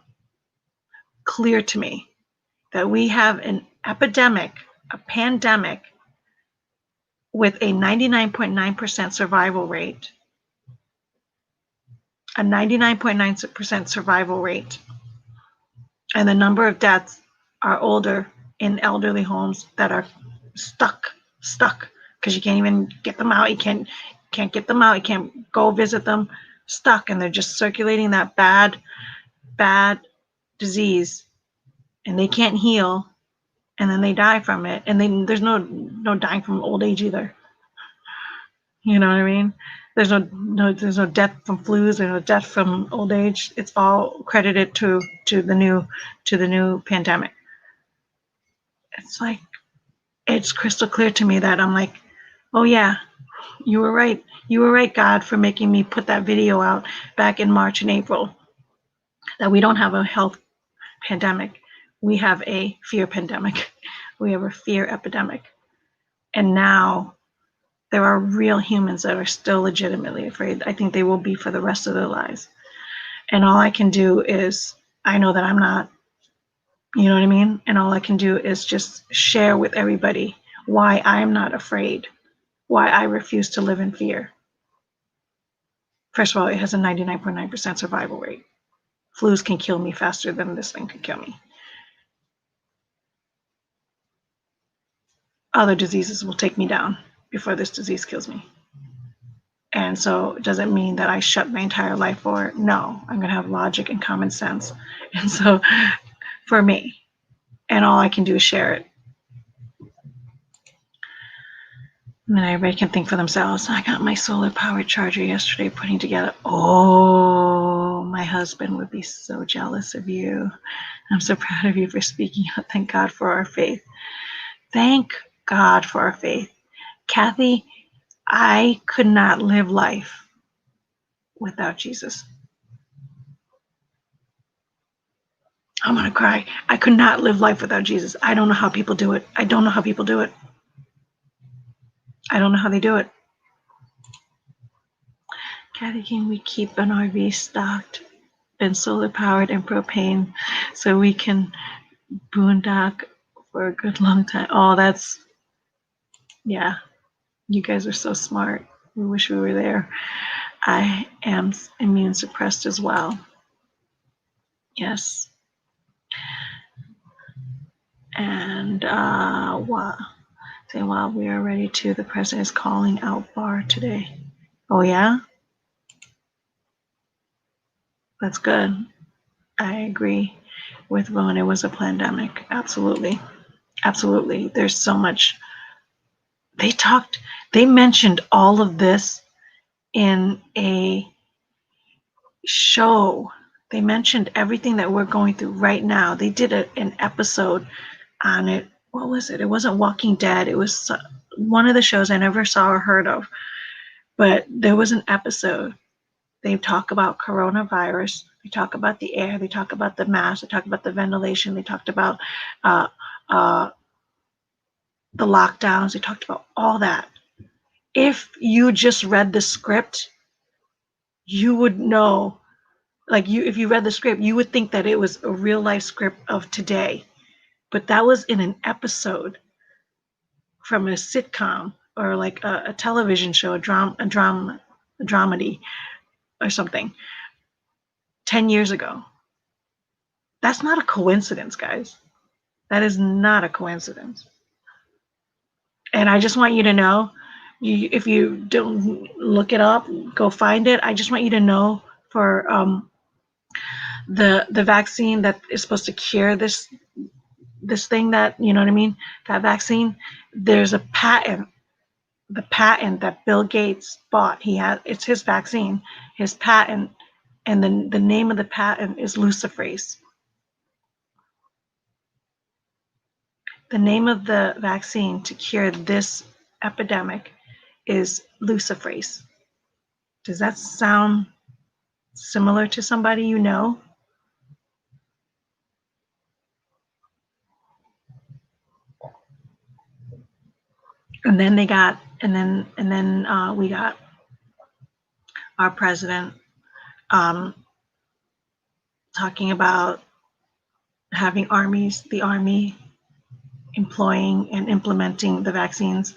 that we have an epidemic, a pandemic, with a 99.9% survival rate. A 99.9% survival rate. And the number of deaths are older in elderly homes that are stuck, because you can't even get them out. You can't get them out. You can't go visit them. Stuck, and they're just circulating that bad disease, and they can't heal, and then they die from it. And then there's no dying from old age either. You know what I mean? There's no death from flus. There's no death from old age. It's all credited to the new pandemic. It's like, it's crystal clear to me that I'm like, oh yeah, you were right. You were right, God, for making me put that video out back in March and April. That we don't have a health pandemic. We have a fear pandemic. We have a fear epidemic. And now there are real humans that are still legitimately afraid. I think they will be for the rest of their lives. And all I can do is, I know that I'm not, you know what I mean? And all I can do is just share with everybody why I'm not afraid, why I refuse to live in fear. First of all, it has a 99.9% survival rate. Flus can kill me faster than this thing could kill me. Other diseases will take me down before this disease kills me. And so it doesn't mean that I shut my entire life for it. No, I'm going to have logic and common sense. And so for me, and all I can do is share it. And then everybody can think for themselves. I got my solar powered charger yesterday putting together. Oh, my husband would be so jealous of you. I'm so proud of you for speaking out. Thank God for our faith. Thank God for our faith. Kathy, I could not live life without Jesus. I'm going to cry. I could not live life without Jesus. I don't know how people do it. I don't know how people do it. I don't know how they do it. Kathy, can we keep an RV stocked and solar powered and propane so we can boondock for a good long time? Oh, that's, yeah. You guys are so smart. We wish we were there. I am immune suppressed as well. Yes. And while we are ready to, the president is calling out bar today. Oh yeah? That's good. I agree with Ron. It was a pandemic. Absolutely. Absolutely. There's so much. They mentioned all of this in a show. They mentioned everything that we're going through right now. They did an episode on it. What was it? It wasn't Walking Dead. It was one of the shows I never saw or heard of. But there was an episode. They talk about coronavirus. They talk about the air. They talk about the mask. They talk about the ventilation. They talked about uh, uh, the lockdowns. They talked about all that. If you just read the script, you would know. If you read the script, you would think that it was a real life script of today. But that was in an episode from a sitcom or like a television show, a dramedy or something 10 years ago. That's not a coincidence, guys. That is not a coincidence. And I just want you to know, if you don't look it up, go find it. I just want you to know for the vaccine that is supposed to cure this thing, that, you know what I mean, that vaccine, there's a patent. The patent that Bill Gates bought, it's his vaccine, his patent, and then the name of the patent is luciferase. The name of the vaccine to cure this epidemic is luciferase. Does that sound similar to somebody you know? And then we got our president talking about having the army employing and implementing the vaccines.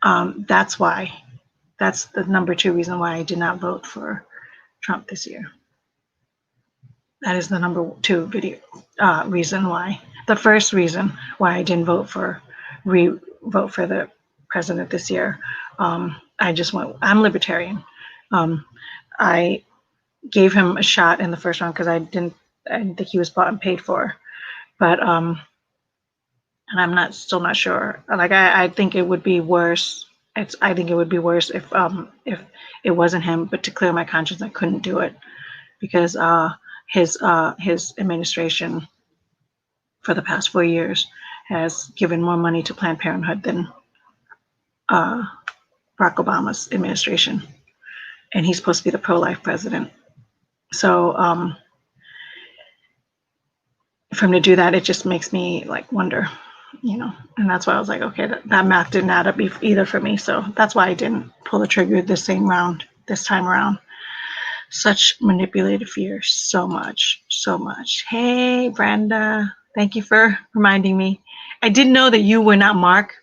That's the number 2 reason why I did not vote for Trump this year. That is the number 2 reason why. The first reason why I didn't vote for the president this year. I'm libertarian. I gave him a shot in the first round because I didn't think he was bought and paid for. But and I'm still not sure. Like I think it would be worse. I think it would be worse if it wasn't him. But to clear my conscience, I couldn't do it because his administration for the past 4 years has given more money to Planned Parenthood than Barack Obama's administration, and he's supposed to be the pro-life president. So for him to do that, it just makes me like wonder, and that's why I was like, okay, that math didn't add up either for me. So that's why I didn't pull the trigger this time around. Such manipulated fear, so much. Hey, Brenda, thank you for reminding me. I didn't know that you were not Mark,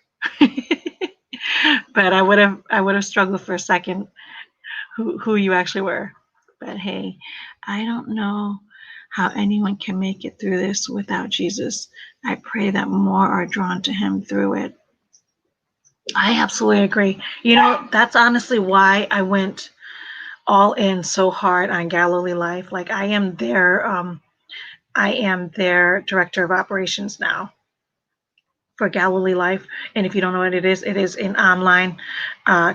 but I would have struggled for a second who you actually were. But hey, I don't know how anyone can make it through this without Jesus. I pray that more are drawn to him through it. I absolutely agree. That's honestly why I went all in so hard on Galilee Life. Like I am their director of operations now. for Galilee Life. And if you don't know what it is an online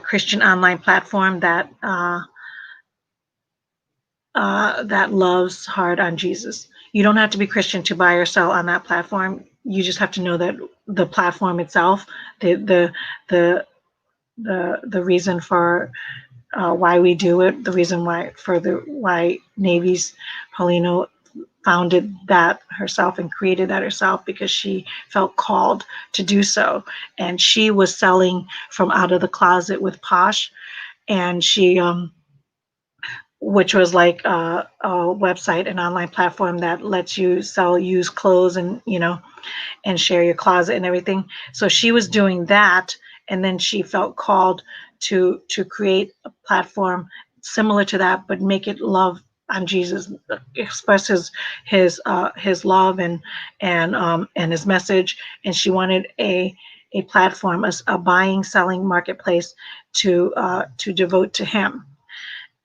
Christian online platform that loves hard on Jesus. You don't have to be Christian to buy or sell on that platform. You just have to know that the platform itself, the reason for why we do it, the reason why Navy's Paulino founded that herself and created that herself, because she felt called to do so. And she was selling from Out of the Closet with Posh, and she which was like a website, an online platform that lets you sell used clothes and and share your closet and everything. So she was doing that, and then she felt called to create a platform similar to that, but make it love on Jesus, express his love and his message. And she wanted a platform, a buying selling marketplace to devote to him,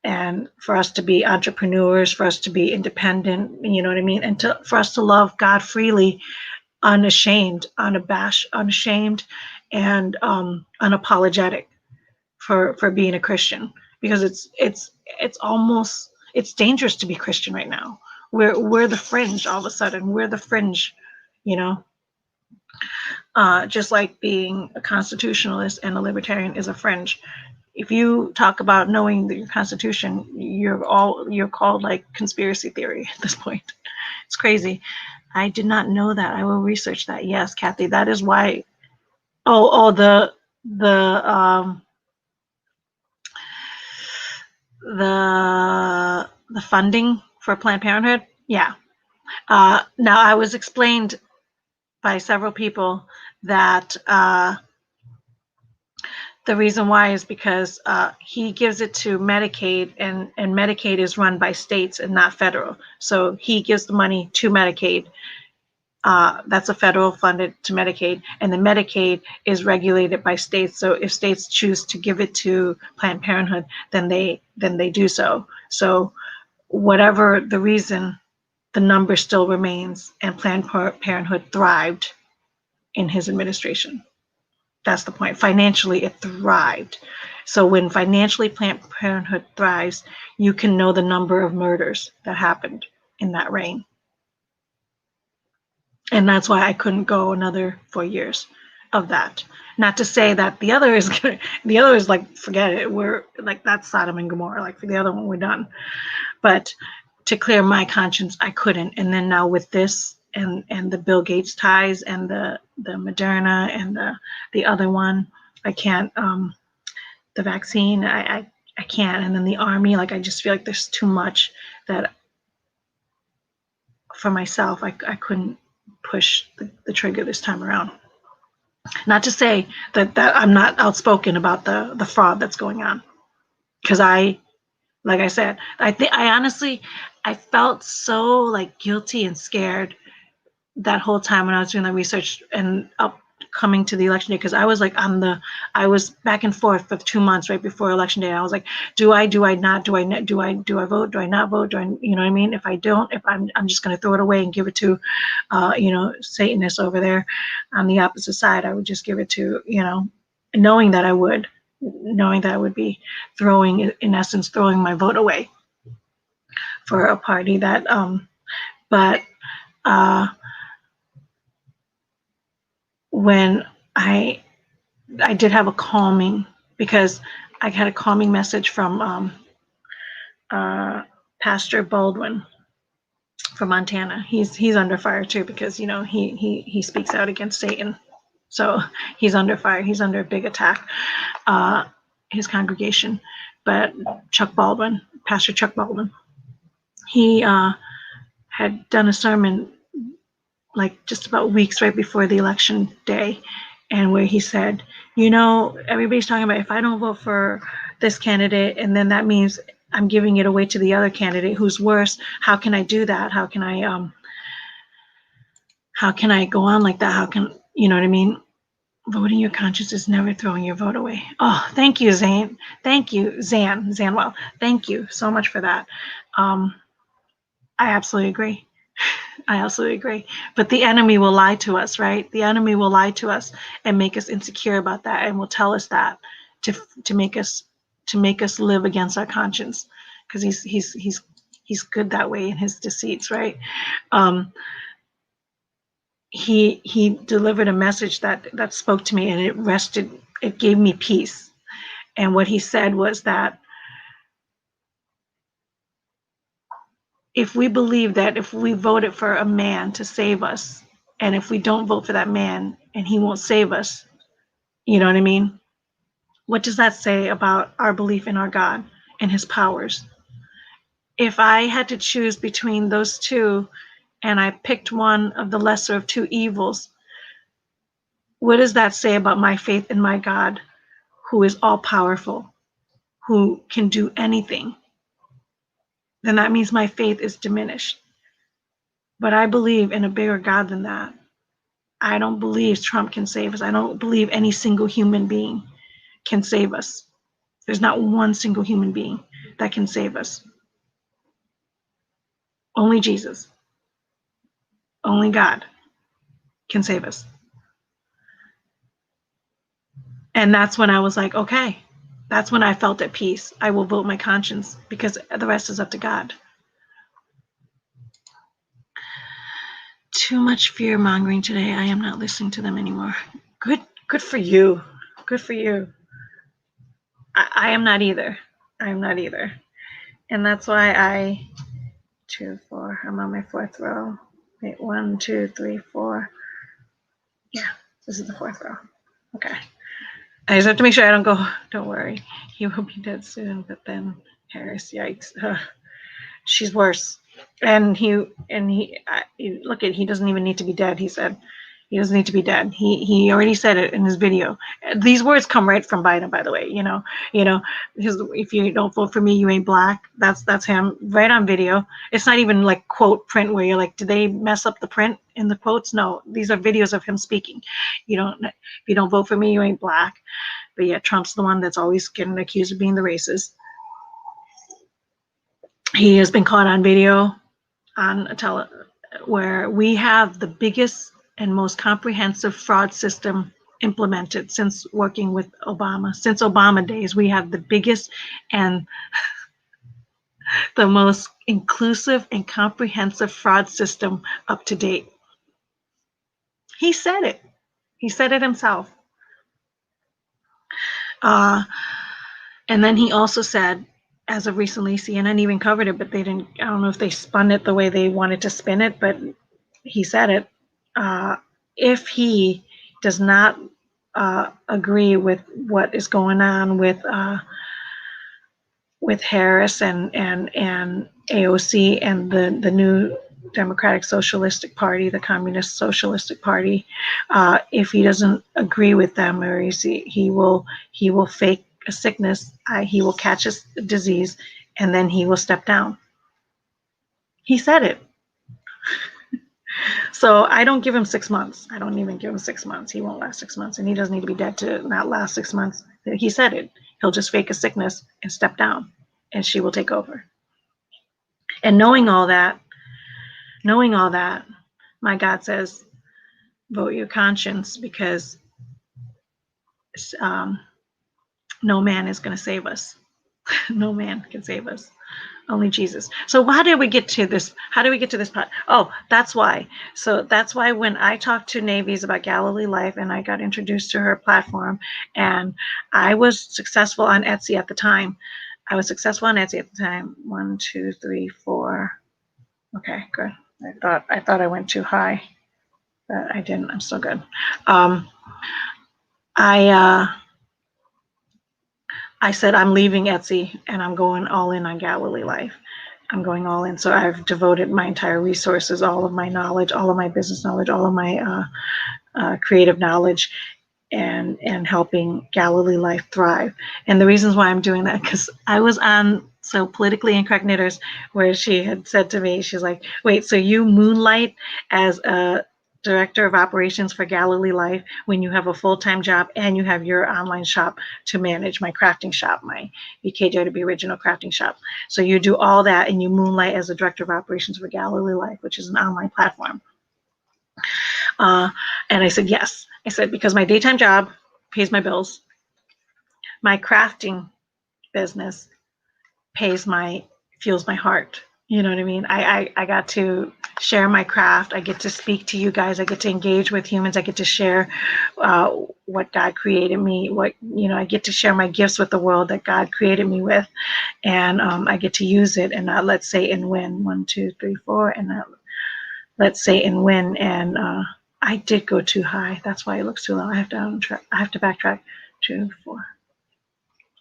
and for us to be entrepreneurs, for us to be independent, you know what I mean, and for us to love God freely, unashamed, unashamed, and unapologetic for being a Christian, because it's dangerous to be Christian right now. We're the fringe all of a sudden. We're the fringe, you know. Just like being a constitutionalist and a libertarian is a fringe. If you talk about knowing your Constitution, you're called like conspiracy theory at this point. It's crazy. I did not know that. I will research that. Yes, Kathy, that is why. Oh, the funding for Planned Parenthood. Yeah. Now I was explained by several people that the reason why is because he gives it to Medicaid, and Medicaid is run by states and not federal. So he gives the money to Medicaid. That's a federal funded to Medicaid, and the Medicaid is regulated by states. So if states choose to give it to Planned Parenthood, then they do so. So whatever the reason, the number still remains, and Planned Parenthood thrived in his administration. That's the point. Financially, it thrived. So when financially Planned Parenthood thrives, you can know the number of murders that happened in that reign. And that's why I couldn't go another 4 years of that. Not to say that the other is like, forget it. We're like, that's Sodom and Gomorrah. Like, for the other one, we're done. But to clear my conscience, I couldn't. And then now with this and the Bill Gates ties and the Moderna and the other one, I can't. The vaccine, I can't. And then the army, like, I just feel like there's too much that for myself, I couldn't push the trigger this time around. Not to say that I'm not outspoken about the fraud that's going on, because like I said, I honestly, I felt so like guilty and scared that whole time when I was doing the research and coming to the election day, because I was like I was back and forth for 2 months right before election day. I was like, do I not, do I vote, do I not vote, you know what I mean? If I don't, if I'm just going to throw it away and give it to Satanists over there on the opposite side. I would just give it to, knowing that I would be throwing my vote away for a party that but when I did have a calming, because I had a calming message from Pastor Baldwin from Montana. He's under fire too, because he speaks out against Satan, so he's under fire. He's under a big attack. His congregation, but Pastor Chuck Baldwin, he had done a sermon like just about weeks right before the election day, and where he said, everybody's talking about, if I don't vote for this candidate, and then that means I'm giving it away to the other candidate who's worse. How can I do that? How can I go on like that? How can, you know what I mean? Voting your conscience is never throwing your vote away. Oh, thank you, Zan. Thank you, Zan Wild. Thank you so much for that. I absolutely agree. I also agree. But the enemy will lie to us, right? The enemy will lie to us and make us insecure about that, and will tell us that to to make us to make us live against our conscience, because he's good that way in his deceits, right? Um, he delivered a message that spoke to me, and it gave me peace. And what he said was that if we believe that if we voted for a man to save us, and if we don't vote for that man and he won't save us, you know what I mean? What does that say about our belief in our God and his powers? If I had to choose between those two and I picked one of the lesser of two evils, what does that say about my faith in my God, who is all powerful, who can do anything? Then that means my faith is diminished. But I believe in a bigger God than that. I don't believe Trump can save us. I don't believe any single human being can save us. There's not one single human being that can save us. Only Jesus, only God can save us. And that's when I was like, okay, that's when I felt at peace. I will vote my conscience, because the rest is up to God. Too much fear mongering today. I am not listening to them anymore. Good for you. Good for you. I am not either. I am not either. And that's why I 2, 4. I'm on my 4th row. Wait, 1, 2, 3, 4. Yeah, this is the 4th row. Okay. I just have to make sure I don't go. Don't worry, he will be dead soon. But then Harris, yikes, she's worse. And he look at, he doesn't even need to be dead. He said he doesn't need to be dead. He already said it in his video. These words come right from Biden, by the way. If you don't vote for me, you ain't black. That's him right on video. It's not even like quote print where you're like, did they mess up the print in the quotes? No, these are videos of him speaking. If you don't vote for me, you ain't black. But yet Trump's the one that's always getting accused of being the racist. He has been caught on video where we have the biggest and most comprehensive fraud system implemented since working with Obama. Since Obama days, we have the biggest and the most inclusive and comprehensive fraud system up to date. He said it. He said it himself. And then he also said, as of recently, CNN even covered it, but they didn't, I don't know if they spun it the way they wanted to spin it, but he said it. If he does not agree with what is going on with Harris and AOC and the new Democratic Socialistic Party, the Communist Socialistic Party, if he doesn't agree with them, or he will fake a sickness, he will catch a disease, and then he will step down. He said it. So I don't give him 6 months. I don't even give him 6 months. He won't last 6 months, and he doesn't need to be dead to not last 6 months. He said it. He'll just fake a sickness and step down, and she will take over. And knowing all that, my God says, vote your conscience, because no man is going to save us. No man can save us. Only Jesus. So how did we get to this? How did we get to this part? Oh, that's why. So that's why when I talked to Navies about Galilee Life, and I got introduced to her platform, and I was successful on Etsy at the time. 1, 2, 3, 4. Okay, good. I thought I went too high, but I didn't. I'm still good. I said I'm leaving Etsy and I'm going all in on Galilee Life. I'm going all in. So I've devoted my entire resources, all of my knowledge, all of my business knowledge, all of my creative knowledge, and helping Galilee Life thrive. And the reasons why I'm doing that, because I was on Politically Incorrect Knitters, where she had said to me, she's like, wait, so you moonlight as a director of operations for Galilee Life when you have a full-time job and you have your online shop to manage, my crafting shop, my BKJW Original Crafting Shop. So you do all that and you moonlight as a director of operations for Galilee Life, which is an online platform. And I said, yes. I said, because my daytime job pays my bills. My crafting business fuels my heart. You know what I mean? I got to share my craft. I get to speak to you guys. I get to engage with humans. I get to share what God created me. I get to share my gifts with the world that God created me with, and I get to use it and not let's say and win. 1, 2, 3, 4, and let's say and win. And I did go too high. That's why it looks too low. I have to backtrack. 2, 4.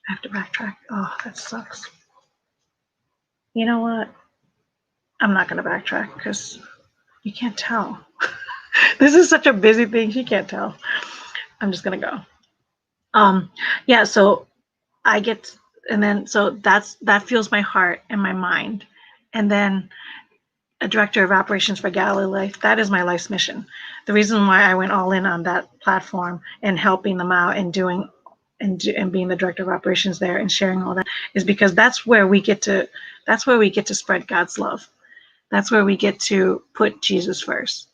I have to backtrack. Oh, that sucks. You know what? I'm not going to backtrack because you can't tell. This is such a busy thing. You can't tell. I'm just going to go. Yeah, so I get, and then, so that fuels my heart and my mind. And then a director of operations for Galilee Life, that is my life's mission. The reason why I went all in on that platform and helping them out and doing and being the director of operations there and sharing all that is because that's where we get to spread God's love. That's where we get to put Jesus first.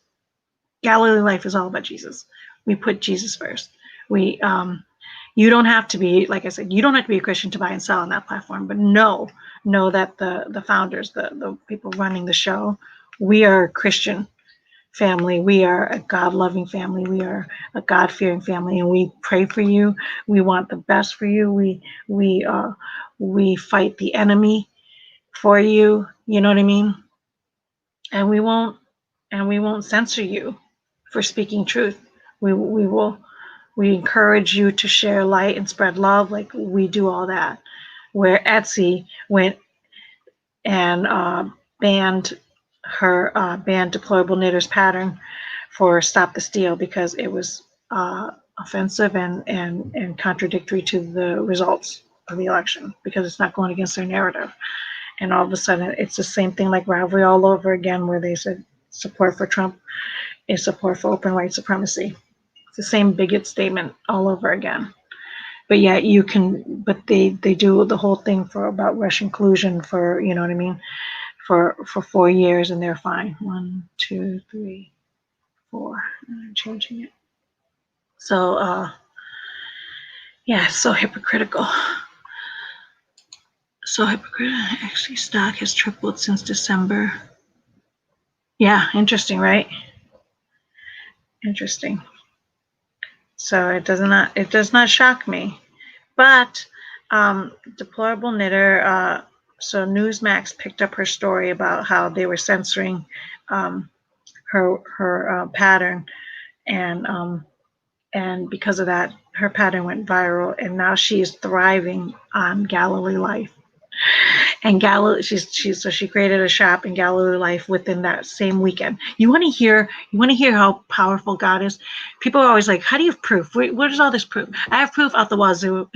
Galilee Life is all about Jesus. We put Jesus first. You don't have to be, like I said, you don't have to be a Christian to buy and sell on that platform, but know that the founders, the people running the show, we are a Christian family. We are a God-loving family. We are a God-fearing family, and we pray for you. We want the best for you. We fight the enemy for you. You know what I mean? And we won't censor you for speaking truth. We encourage you to share light and spread love. Like we do all that. Where Etsy went and banned Deplorable Knitters pattern for Stop the Steal because it was offensive and contradictory to the results of the election because it's not going against their narrative. And all of a sudden, it's the same thing like rivalry all over again, where they said support for Trump is support for open white supremacy. It's the same bigot statement all over again. But yeah, they do the whole thing about Russian collusion for, you know what I mean, for 4 years, and they're fine. 1, 2, 3, 4. I'm changing it. So, yeah, so hypocritical. So hypocritical. Actually, stock has tripled since December. Yeah, interesting, right? Interesting. So it does not shock me. But Deplorable Knitter, so Newsmax picked up her story about how they were censoring her pattern, and because of that, her pattern went viral, and now she is thriving on Galilee Life. And Galilee, so she created a shop in Galilee Life within that same weekend. You want to hear how powerful God is? People are always like, how do you have proof? Where does all this proof? I have proof out the wazoo.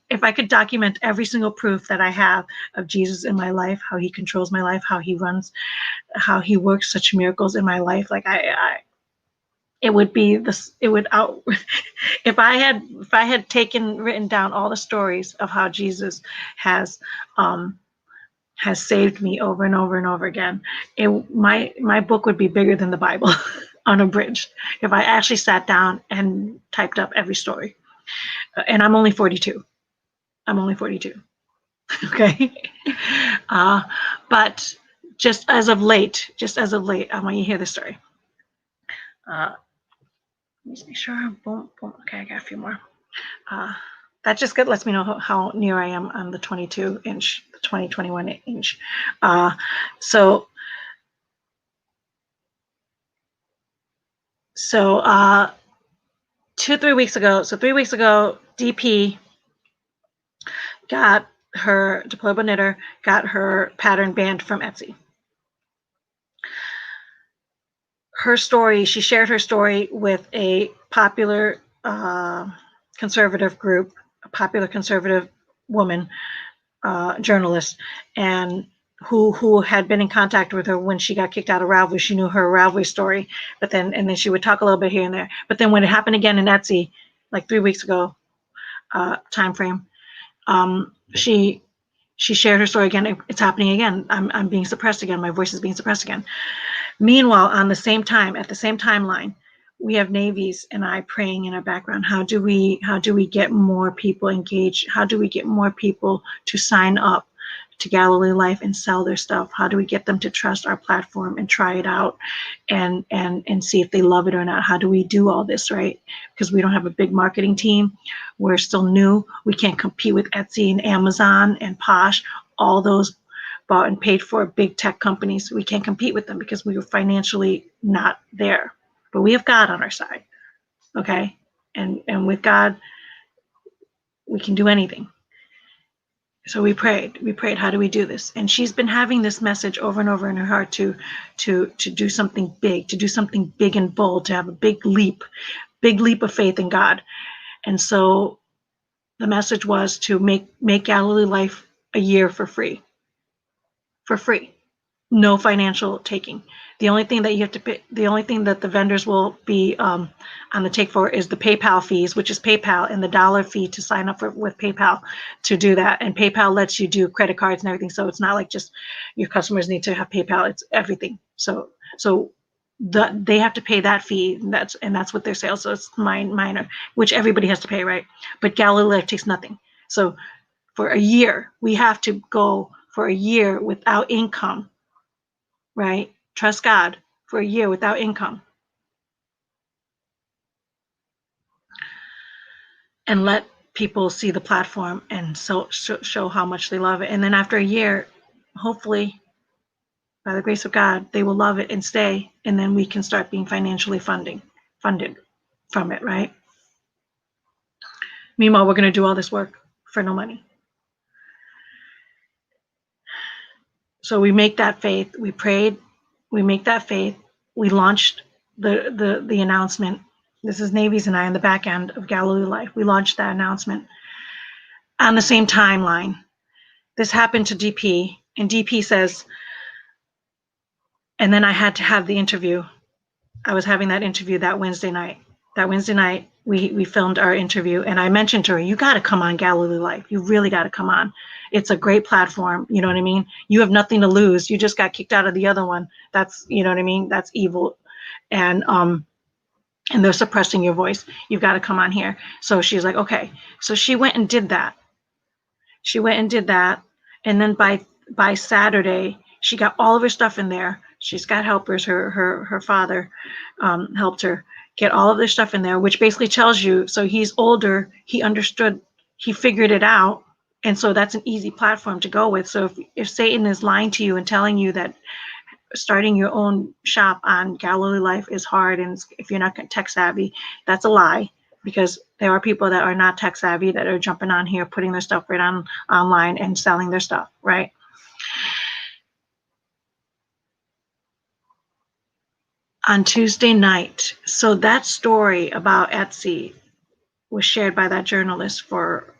If I could document every single proof that I have of Jesus in my life, how he controls my life, how he runs, how he works such miracles in my life, like it would be this, it would out if I had written down all the stories of how Jesus has saved me over and over and over again, my book would be bigger than the Bible, unabridged, if I actually sat down and typed up every story. And I'm only 42. Okay. But just as of late, I want you to hear this story. Let me make sure. Boom, boom. Okay, I got a few more. That just lets me know how near I am on the 22-inch, the 2021-inch. So 3 weeks ago, DP got her Deplorable Knitter, got her pattern banned from Etsy. Her story, she shared her story with a popular conservative group, a popular conservative woman, journalist, and who had been in contact with her when she got kicked out of Ravelry. She knew her Ravelry story, but then she would talk a little bit here and there. But then when it happened again in Etsy, like 3 weeks ago, time frame, she shared her story again. It's happening again. I'm being suppressed again. My voice is being suppressed again. Meanwhile, at the same timeline, we have Navies and I praying in our background. How do we get more people engaged? How do we get more people to sign up to Galilee Life and sell their stuff? How do we get them to trust our platform and try it out and see if they love it or not? How do we do all this, right? Because we don't have a big marketing team. We're still new. We can't compete with Etsy and Amazon and Posh, all those bought and paid for big tech companies. We can't compete with them because we were financially not there. But we have God on our side, okay? And with God, we can do anything. So we prayed, how do we do this? And she's been having this message over and over in her heart to do something big and bold, to have a big leap of faith in God. And so the message was to make Galilee Life a year for free. No financial taking. The only thing that you have to pay, the only thing that the vendors will be on the take for is the PayPal fees, which is PayPal, and the $1 fee to sign up with PayPal to do that. And PayPal lets you do credit cards and everything, so it's not like just your customers need to have PayPal. It's everything. So they have to pay that fee. And that's what their sales. So it's minor, which everybody has to pay, right? But Galilee takes nothing. So for a year, we have to go for a year without income. Right? Trust God for a year without income. And let people see the platform and show how much they love it. And then after a year, hopefully, by the grace of God, they will love it and stay. And then we can start being financially funded from it, right? Meanwhile, we're going to do all this work for no money. So we make that faith. We prayed. We make that faith. We launched the announcement. This is Navies and I on the back end of Galilee Life. We launched that announcement on the same timeline. This happened to DP, and DP says, and then I had to have the interview. I was having that interview that Wednesday night. That Wednesday night, we filmed our interview, and I mentioned to her, you got to come on Galilee Life. You really got to come on. It's a great platform. You know what I mean? You have nothing to lose. You just got kicked out of the other one. That's, you know what I mean? That's evil. And they're suppressing your voice. You've got to come on here. So she's like, okay. So she went and did that. And then by Saturday, she got all of her stuff in there. She's got helpers. Her father helped her get all of their stuff in there, which basically tells you, so he's older, he understood, he figured it out. And so that's an easy platform to go with. So if Satan is lying to you and telling you that starting your own shop on Galilee Life is hard, and if you're not tech savvy, that's a lie, because there are people that are not tech savvy that are jumping on here, putting their stuff right on online and selling their stuff, right? On Tuesday night, so that story about Etsy was shared by that journalist for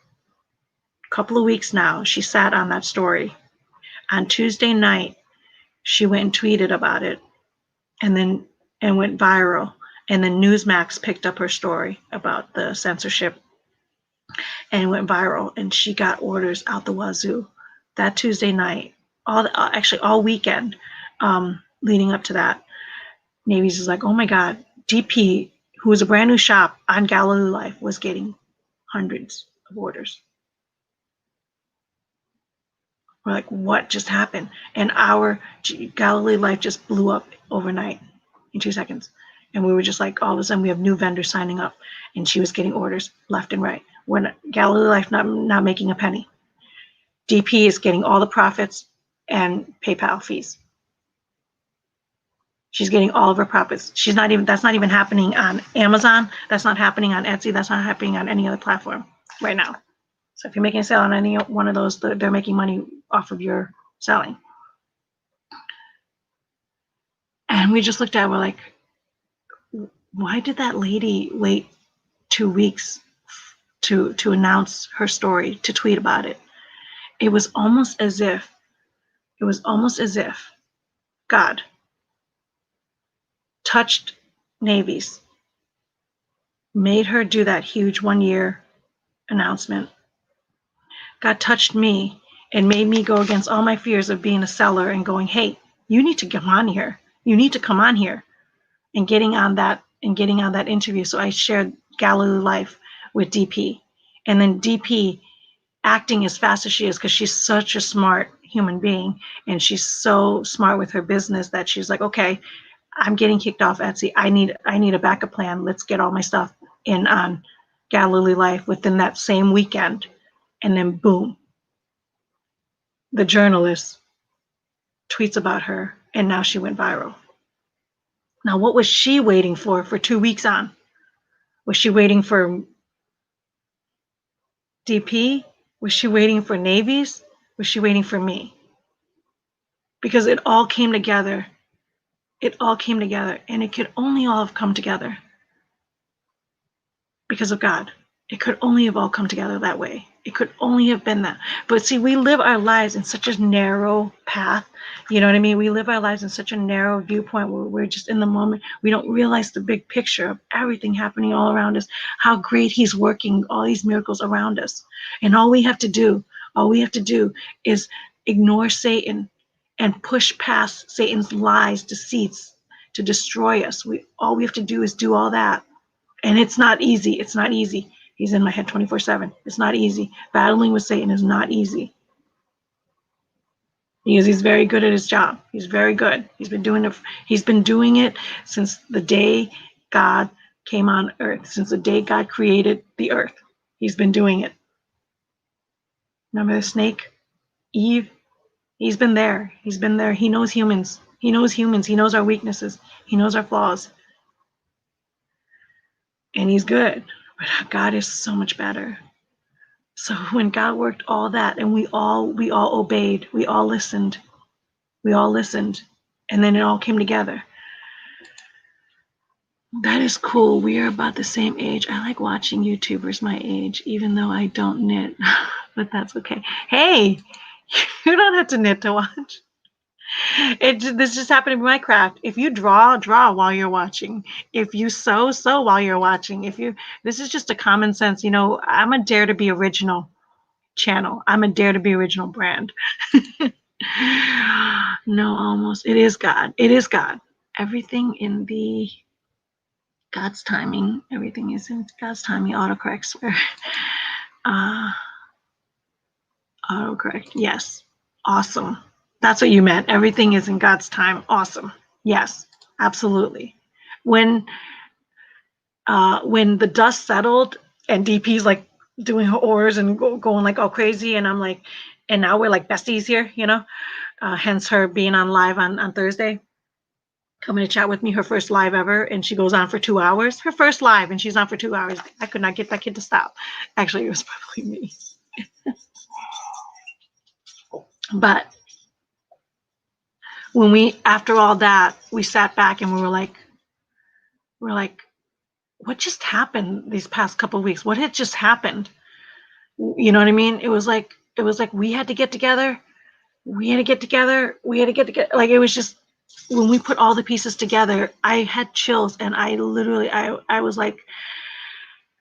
a couple of weeks now. She sat on that story. On Tuesday night, she went and tweeted about it, and went viral. And then Newsmax picked up her story about the censorship and went viral. And she got orders out the wazoo that Tuesday night, all weekend leading up to that. Navies is like, oh my God, DP, who was a brand new shop on Galilee Life, was getting hundreds of orders. We're like, what just happened? And our Galilee Life just blew up overnight in 2 seconds. And we were just like, all of a sudden we have new vendors signing up, and she was getting orders left and right. When Galilee Life not making a penny. DP is getting all the profits and PayPal fees. She's getting all of her profits. That's not even happening on Amazon. That's not happening on Etsy. That's not happening on any other platform right now. So if you're making a sale on any one of those, they're making money off of your selling. And we just looked at it, we're like, why did that lady wait 2 weeks to announce her story, to tweet about it? It was almost as if It was almost as if God touched Navies, made her do that huge 1 year announcement. God touched me and made me go against all my fears of being a seller and going, hey, you need to come on here. You need to come on here, and getting on that interview. So I shared Galilee Life with DP, and then DP acting as fast as she is, because she's such a smart human being and she's so smart with her business that she's like, okay, I'm getting kicked off Etsy. I need a backup plan. Let's get all my stuff in on Galilee Life within that same weekend. And then boom, the journalist tweets about her, and now she went viral. Now, what was she waiting for 2 weeks on? Was she waiting for DP? Was she waiting for Navies? Was she waiting for me? Because it all came together. It all came together, and it could only all have come together because of God. It could only have all come together that way. It could only have been that. But see, we live our lives in such a narrow path. You know what I mean? We live our lives in such a narrow viewpoint where we're just in the moment. We don't realize the big picture of everything happening all around us, how great he's working all these miracles around us. And all we have to do is ignore Satan and push past Satan's lies, deceits to destroy us. All we have to do is do all that. And it's not easy. It's not easy. He's in my head 24/7. It's not easy. Battling with Satan is not easy. Because he's very good at his job. He's very good. He's been doing it since the day God came on earth, since the day God created the earth. He's been doing it. Remember the snake? Eve? He's been there. He's been there. He knows humans. He knows humans. He knows our weaknesses. He knows our flaws. And he's good. But God is so much better. So when God worked all that, and we all obeyed, we all listened, and then it all came together. That is cool. We are about the same age. I like watching YouTubers my age, even though I don't knit, but that's okay. Hey, you don't have to knit to watch. This just happened to be my craft. If you draw while you're watching. If you sew while you're watching. This is just a common sense. I'm a Dare to Be Original channel. I'm a Dare to Be Original brand. No, almost. It is God. It is God. Everything in God's timing. Everything is in God's timing. Autocorrect, swear. Autocorrect. Yes. Awesome. That's what you meant. Everything is in God's time. Awesome. Yes, absolutely. When the dust settled and DP's like doing her oars and going like all crazy, and I'm like, and now we're like besties here, hence her being on live on Thursday, coming to chat with me, her first live ever, and she goes on for 2 hours. Her first live, and she's on for 2 hours. I could not get that kid to stop. Actually, it was probably me. But after all that, we sat back and we were like, what just happened these past couple of weeks? What had just happened? You know what I mean? It was like we had to get together. Like, it was just, when we put all the pieces together, I had chills, and I literally, I was like,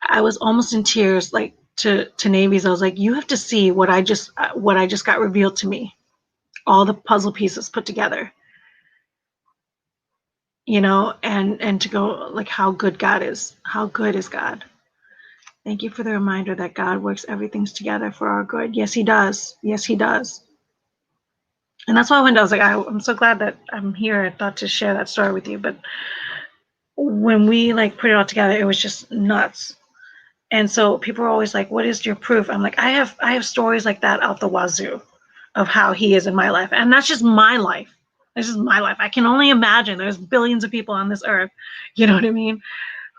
I was almost in tears, like to Navies. I was like, you have to see what I just got revealed to me. All the puzzle pieces put together. And to go like how good God is. How good is God? Thank you for the reminder that God works everything together for our good. Yes, he does. Yes, he does. And that's why I was like, I'm so glad that I'm here. I thought to share that story with you. But when we like put it all together, it was just nuts. And so people are always like, what is your proof? I'm like, I have stories like that out the wazoo of how he is in my life. And that's just my life. This is my life. I can only imagine there's billions of people on this earth, you know what I mean,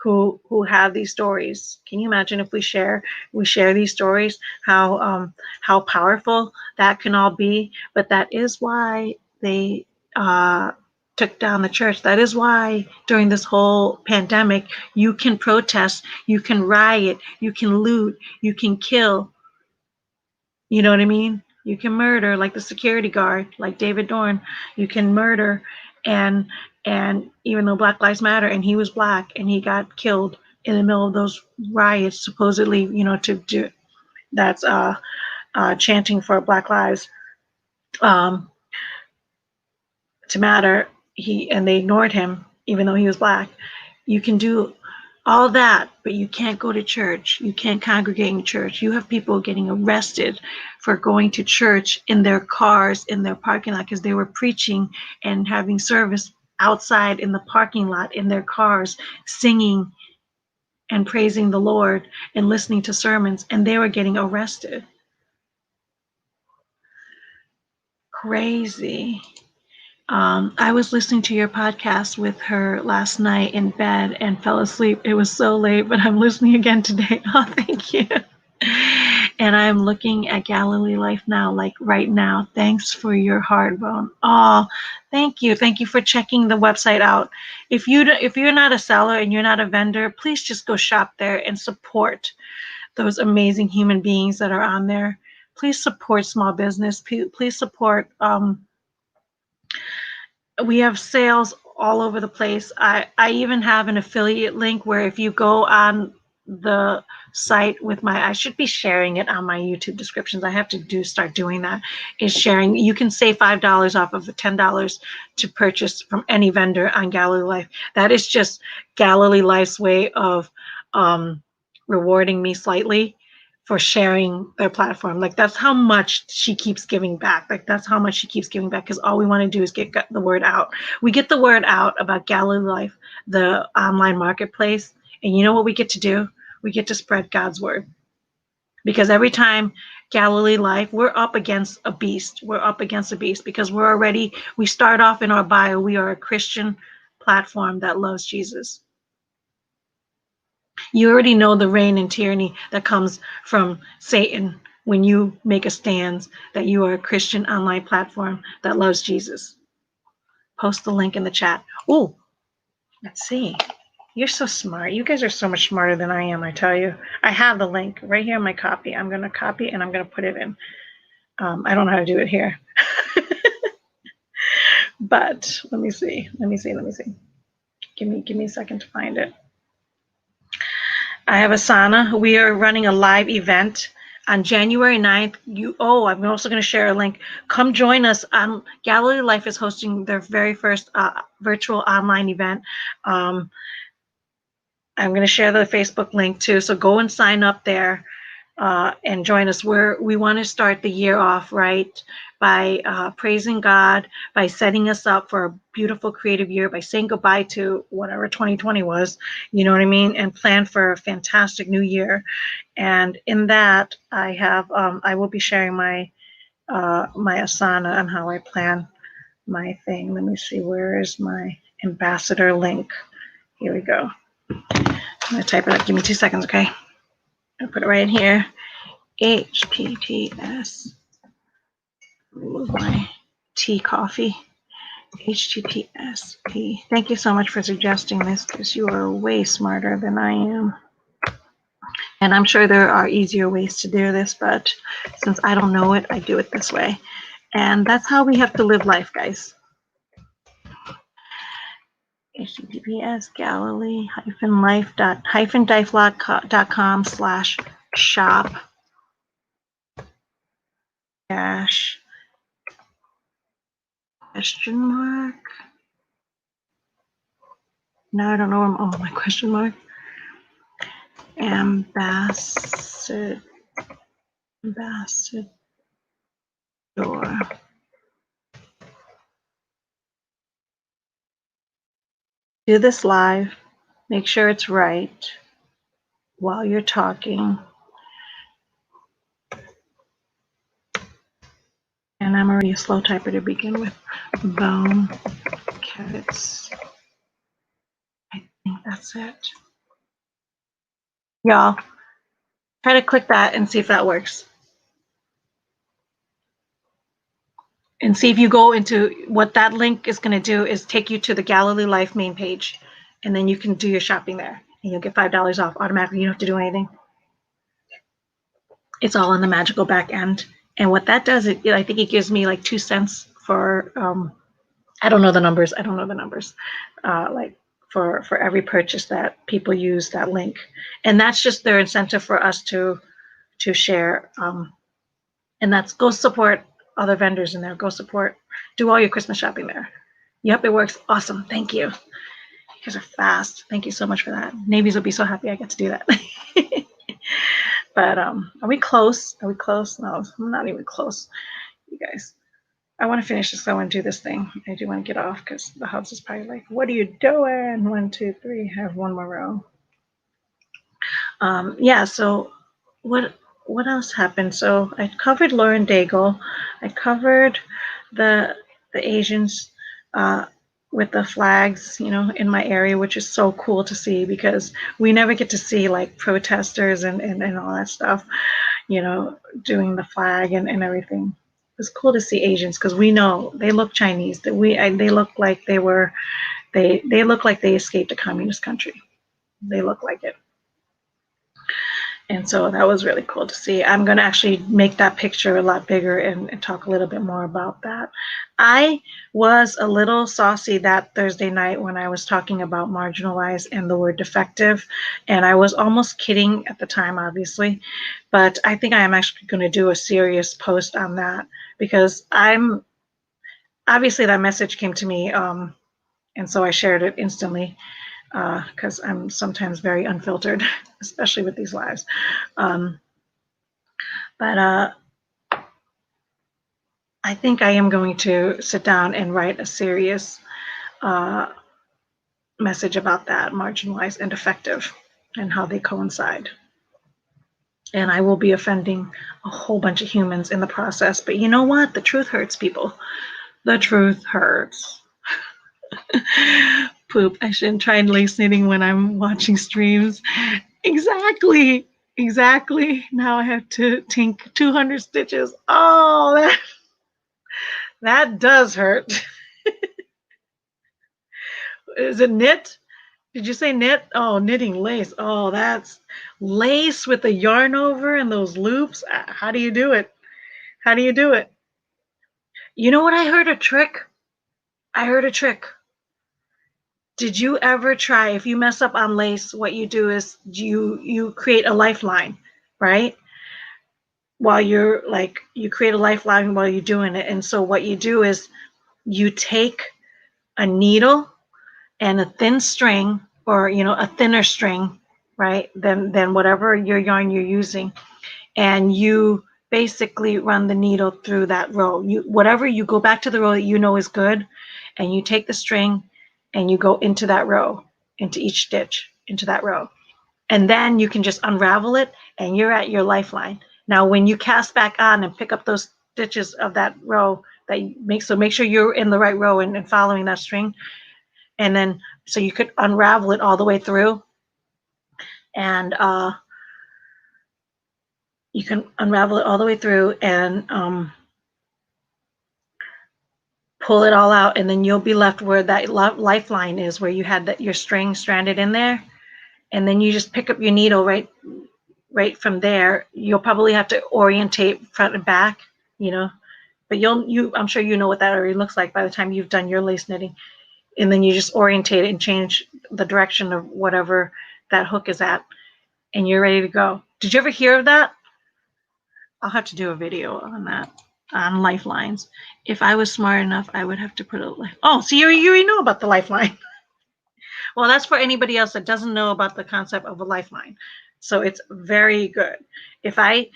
who have these stories. Can you imagine if we share these stories, how powerful that can all be? But that is why they took down the church. That is why during this whole pandemic, you can protest, you can riot, you can loot, you can kill. You know what I mean? You can murder, like the security guard, like David Dorn. You can murder, and even though Black Lives Matter, and he was black, and he got killed in the middle of those riots, supposedly, to do that's chanting for Black Lives um, to matter. They ignored him, even though he was black. You can do all that, but you can't go to church. You can't congregate in church. You have people getting arrested for going to church in their cars, in their parking lot, because they were preaching and having service outside in the parking lot, in their cars, singing and praising the Lord and listening to sermons, and they were getting arrested. Crazy. I was listening to your podcast with her last night in bed and fell asleep. It was so late, but I'm listening again today. Oh, thank you. And I'm looking at Galilee Life now, like right now. Thanks for your hard bone. Oh, thank you. Thank you for checking the website out. If you're not a seller and you're not a vendor, please just go shop there and support those amazing human beings that are on there. Please support small business. Please support we have sales all over the place. I even have an affiliate link where if you go on the site with I should be sharing it on my YouTube descriptions. I have to start doing that. Is sharing. You can save $5 off of the $10 to purchase from any vendor on Galilee Life. That is just Galilee Life's way of rewarding me slightly for sharing their platform. Like, that's how much she keeps giving back. That's how much she keeps giving back, because all we want to do is get the word out. We get the word out about Galilee Life, the online marketplace, and you know what we get to do? We get to spread God's word. Because every time Galilee Life, we're up against a beast. We're up against a beast because we start off in our bio, we are a Christian platform that loves Jesus. You already know the reign and tyranny that comes from Satan when you make a stand that you are a Christian online platform that loves Jesus. Post the link in the chat. Oh, let's see. You're so smart. You guys are so much smarter than I am, I tell you. I have the link right here in my copy. I'm going to copy and I'm going to put it in. I don't know how to do it here. But let me see. Give me a second to find it. I have Asana. We are running a live event on January 9th. I'm also going to share a link. Come join us. Galilee Life is hosting their very first virtual online event. I'm going to share the Facebook link too. So go and sign up there and join us. We want to start the year off right by praising God, by setting us up for a beautiful creative year, by saying goodbye to whatever 2020 was, you know what I mean, and plan for a fantastic new year. And in that, I will be sharing my Asana on how I plan my thing. Let me see, where is my ambassador link? Here we go. I'm gonna type it up. Give me 2 seconds, okay? I'll put it right in here. HTTPS. Remove my tea coffee. HTTPS. Thank you so much for suggesting this, because you are way smarter than I am. And I'm sure there are easier ways to do this, but since I don't know it, I do it this way. And that's how we have to live life, guys. HTTPS Galilee-life.com/shop dash question mark. Now I don't know where my question mark. Ambassador. Do this live. Make sure it's right while you're talking. And I'm already a slow typer to begin with. Bone carrots. I think that's it. Y'all, try to click that and see if that works. And see if you go into what that link is going to do is take you to the Galilee Life main page. And then you can do your shopping there. And you'll get $5 off automatically. You don't have to do anything. It's all on the magical back end. And what that does, I think it gives me like 2 cents for, I don't know the numbers. I don't know the numbers. Like for every purchase that people use that link, and that's just their incentive for us to share. And that's go support other vendors in there. Go support. Do all your Christmas shopping there. Yep, it works. Awesome. Thank you. You guys are fast. Thank you so much for that. Navies will be so happy I get to do that. But are we close? Are we close? No, I'm not even close, you guys. I want to finish this. I want to do this thing. I do want to get off because the house is probably like, what are you doing? 1, 2, 3. I have one more row. Yeah, so what else happened? So I covered Lauren Daigle. I covered the Asians with the flags, in my area, which is so cool to see because we never get to see like protesters and all that stuff, doing the flag and everything. It's cool to see Asians because we know they look Chinese. That they look like they look like they escaped a communist country. They look like it. And so that was really cool to see. I'm going to actually make that picture a lot bigger and talk a little bit more about that. I was a little saucy that Thursday night when I was talking about marginalized and the word defective. And I was almost kidding at the time, obviously. But I think I am actually going to do a serious post on that because obviously that message came to me. And so I shared it instantly. Because I'm sometimes very unfiltered, especially with these lives. But I think I am going to sit down and write a serious message about that, marginalized and effective, and how they coincide. And I will be offending a whole bunch of humans in the process. But you know what? The truth hurts, people. The truth hurts. Poop. I shouldn't try lace knitting when I'm watching streams. Exactly. Now I have to tink 200 stitches. Oh, that does hurt. Is it knit? Did you say knit? Oh, knitting lace. Oh, that's lace with the yarn over and those loops. How do you do it? How do you do it? You know what? I heard a trick. Did you ever try, if you mess up on lace, what you do is you create a lifeline, right? While you create a lifeline while you're doing it. And so what you do is you take a needle and a thin string, or a thinner string, right? Than whatever your yarn you're using, and you basically run the needle through that row. You go back to the row that you know is good, and you take the string and you go into that row, into each stitch, into that row. And then you can just unravel it and you're at your lifeline. Now, when you cast back on and pick up those stitches of that row, make sure you're in the right row and following that string. And then, so you could unravel it all the way through. And you can unravel it all the way through and pull it all out. And then you'll be left where that lifeline is, where you had your string stranded in there. And then you just pick up your needle right from there. You'll probably have to orientate front and back, but I'm sure you know what that already looks like by the time you've done your lace knitting. And then you just orientate it and change the direction of whatever that hook is at, and you're ready to go. Did you ever hear of that? I'll have to do a video on that, on lifelines. If I was smart enough, I would have to put so you already know about the lifeline. Well, that's for anybody else that doesn't know about the concept of a lifeline. So it's very good. If I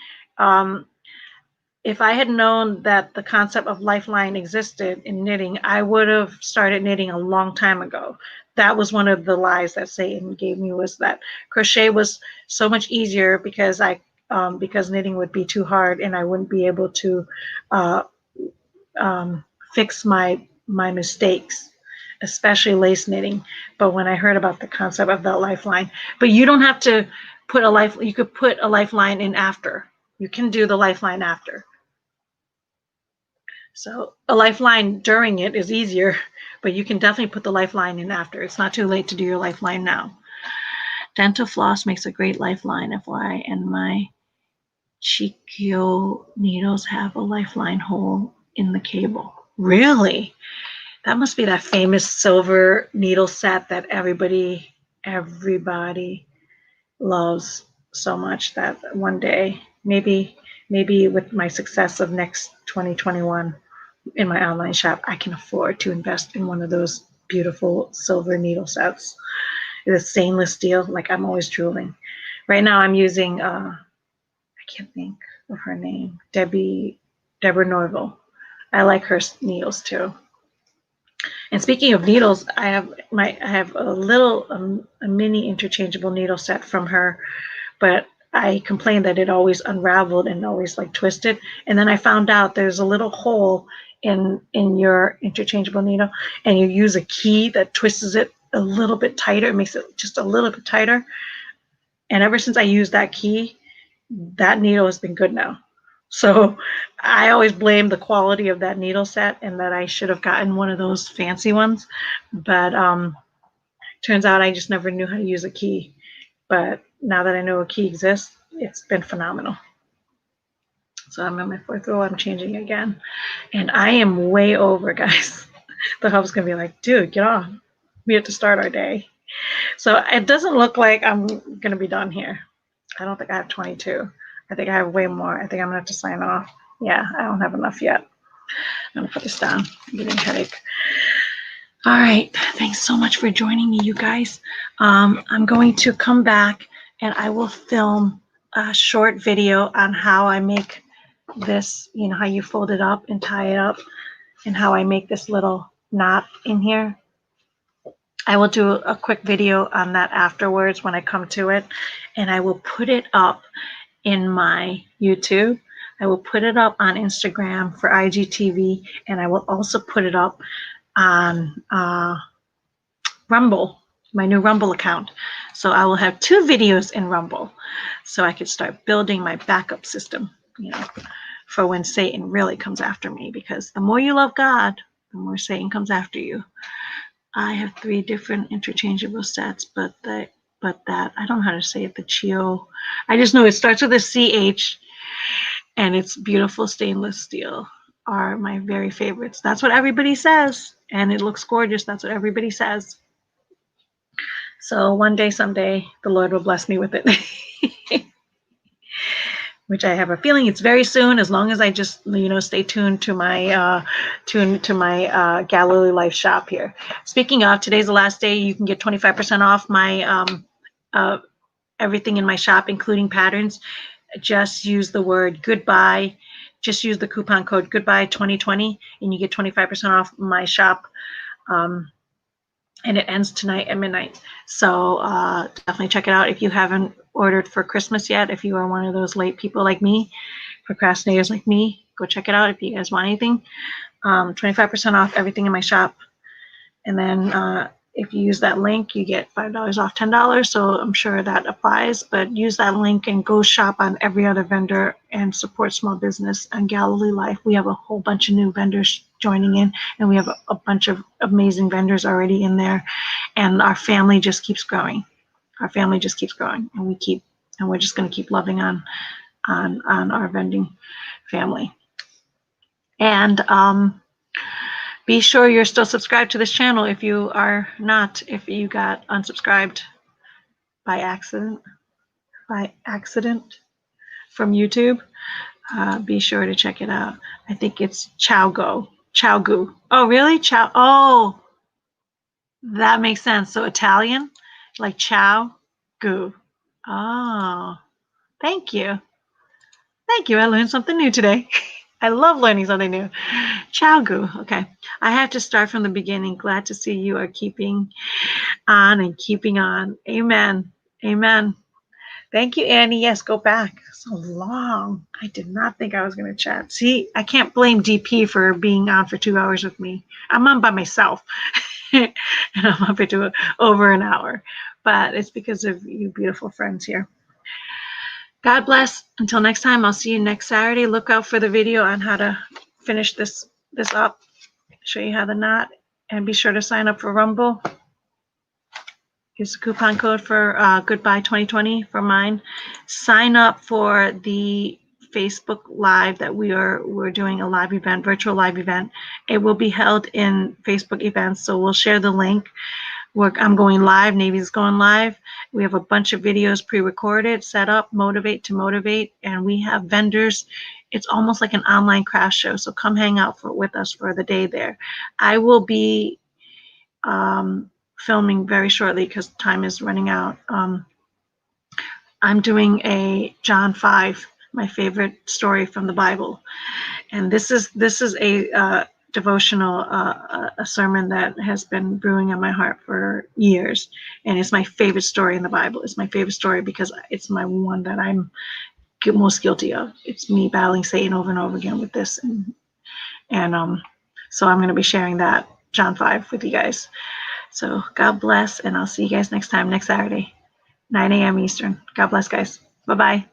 had known that the concept of lifeline existed in knitting, I would have started knitting a long time ago. That was one of the lies that Satan gave me, was that crochet was so much easier because knitting would be too hard and I wouldn't be able to fix my mistakes, especially lace knitting. But when I heard about the concept of the lifeline, but you don't have to put you could put a lifeline in after. You can do the lifeline after. So a lifeline during it is easier, but you can definitely put the lifeline in after. It's not too late to do your lifeline now. Dental floss makes a great lifeline, FYI, and my Chikio needles have a lifeline hole in the cable. Really? That must be that famous silver needle set that everybody loves so much that one day, maybe with my success of next 2021 in my online shop, I can afford to invest in one of those beautiful silver needle sets. It's stainless steel, like I'm always drooling. Right now I'm using I can't think of her name, Deborah Norville. I like her needles too. And speaking of needles, I have a mini interchangeable needle set from her, but I complained that it always unraveled and always like twisted. And then I found out there's a little hole in your interchangeable needle, and you use a key that twists it a little bit tighter, it makes it just a little bit tighter. And ever since I used that key, that needle has been good now. So I always blame the quality of that needle set and that I should have gotten one of those fancy ones. But turns out I just never knew how to use a key. But now that I know a key exists, it's been phenomenal. So I'm in my fourth row. I'm changing again. And I am way over, guys. The hub's going to be like, dude, get off. We have to start our day. So it doesn't look like I'm going to be done here. I don't think I have 22. I think I have way more. I think I'm going to have to sign off. Yeah, I don't have enough yet. I'm going to put this down. I'm getting a headache. All right. Thanks so much for joining me, you guys. I'm going to come back and I will film a short video on how I make this, you know, how you fold it up and tie it up and how I make this little knot in here. I will do a quick video on that afterwards when I come to it, and I will put it up in my YouTube. I will put it up on Instagram for IGTV, and I will also put it up on Rumble, my new Rumble account. So I will have 2 videos in Rumble, so I could start building my backup system, you know, for when Satan really comes after me, because the more you love God, the more Satan comes after you. I have 3 different interchangeable sets, but that I don't know how to say it. The Chio, I just know it starts with a CH, and it's beautiful stainless steel are my very favorites. That's what everybody says, and it looks gorgeous. That's what everybody says. So one day, someday, the Lord will bless me with it. Which I have a feeling it's very soon, as long as I just, you know, stay tuned to my Galilee Life shop here. Speaking of, today's the last day. You can get 25% off my everything in my shop, including patterns. Just use the word goodbye. Just use the coupon code goodbye 2020, and you get 25% off my shop. And it ends tonight at midnight. So definitely check it out if you haven't ordered for Christmas yet. If you are one of those late people like me, procrastinators like me, go check it out if you guys want anything. 25% off everything in my shop. And then if you use that link, you get $5 off $10. So I'm sure that applies. But use that link and go shop on every other vendor and support small business on Galilee Life. We have a whole bunch of new vendors joining in, and we have a bunch of amazing vendors already in there. And our family just keeps growing. Our family just keeps growing, and we're just going to keep loving on our vending family. And be sure you're still subscribed to this channel. If you are not, if you got unsubscribed by accident from YouTube, be sure to check it out. I think it's Chowgu. Oh, really? Oh, that makes sense. So Italian, like chow gu. Oh, thank you. Thank you. I learned something new today. I love learning something new. Chowgu. Okay. I have to start from the beginning. Glad to see you are keeping on and keeping on. Amen. Amen. Thank you, Annie. Yes, go back. So long. I did not think I was going to chat. See, I can't blame DP for being on for 2 hours with me. I'm on by myself. And I'm up to over an hour. But it's because of you beautiful friends here. God bless. Until next time, I'll see you next Saturday. Look out for the video on how to finish this up. Show you how to knot. And be sure to sign up for Rumble. Use the coupon code for goodbye 2020 for mine. Sign up for the Facebook Live that we're doing a live event, virtual live event. It will be held in Facebook events, so we'll share the link. I'm going live. Navy's going live. We have a bunch of videos pre-recorded, set up, motivate to motivate, and we have vendors. It's almost like an online craft show. So come hang out with us for the day there. I will be filming very shortly because time is running out. I'm doing a John 5, my favorite story from the Bible, and this is a devotional, a sermon that has been brewing in my heart for years, and it's my favorite story in the Bible. It's my favorite story because it's my one that I'm most guilty of. It's me battling Satan over and over again with this, and so I'm going to be sharing that John 5 with you guys. So God bless, and I'll see you guys next time, next Saturday, 9 a.m. Eastern. God bless, guys. Bye-bye.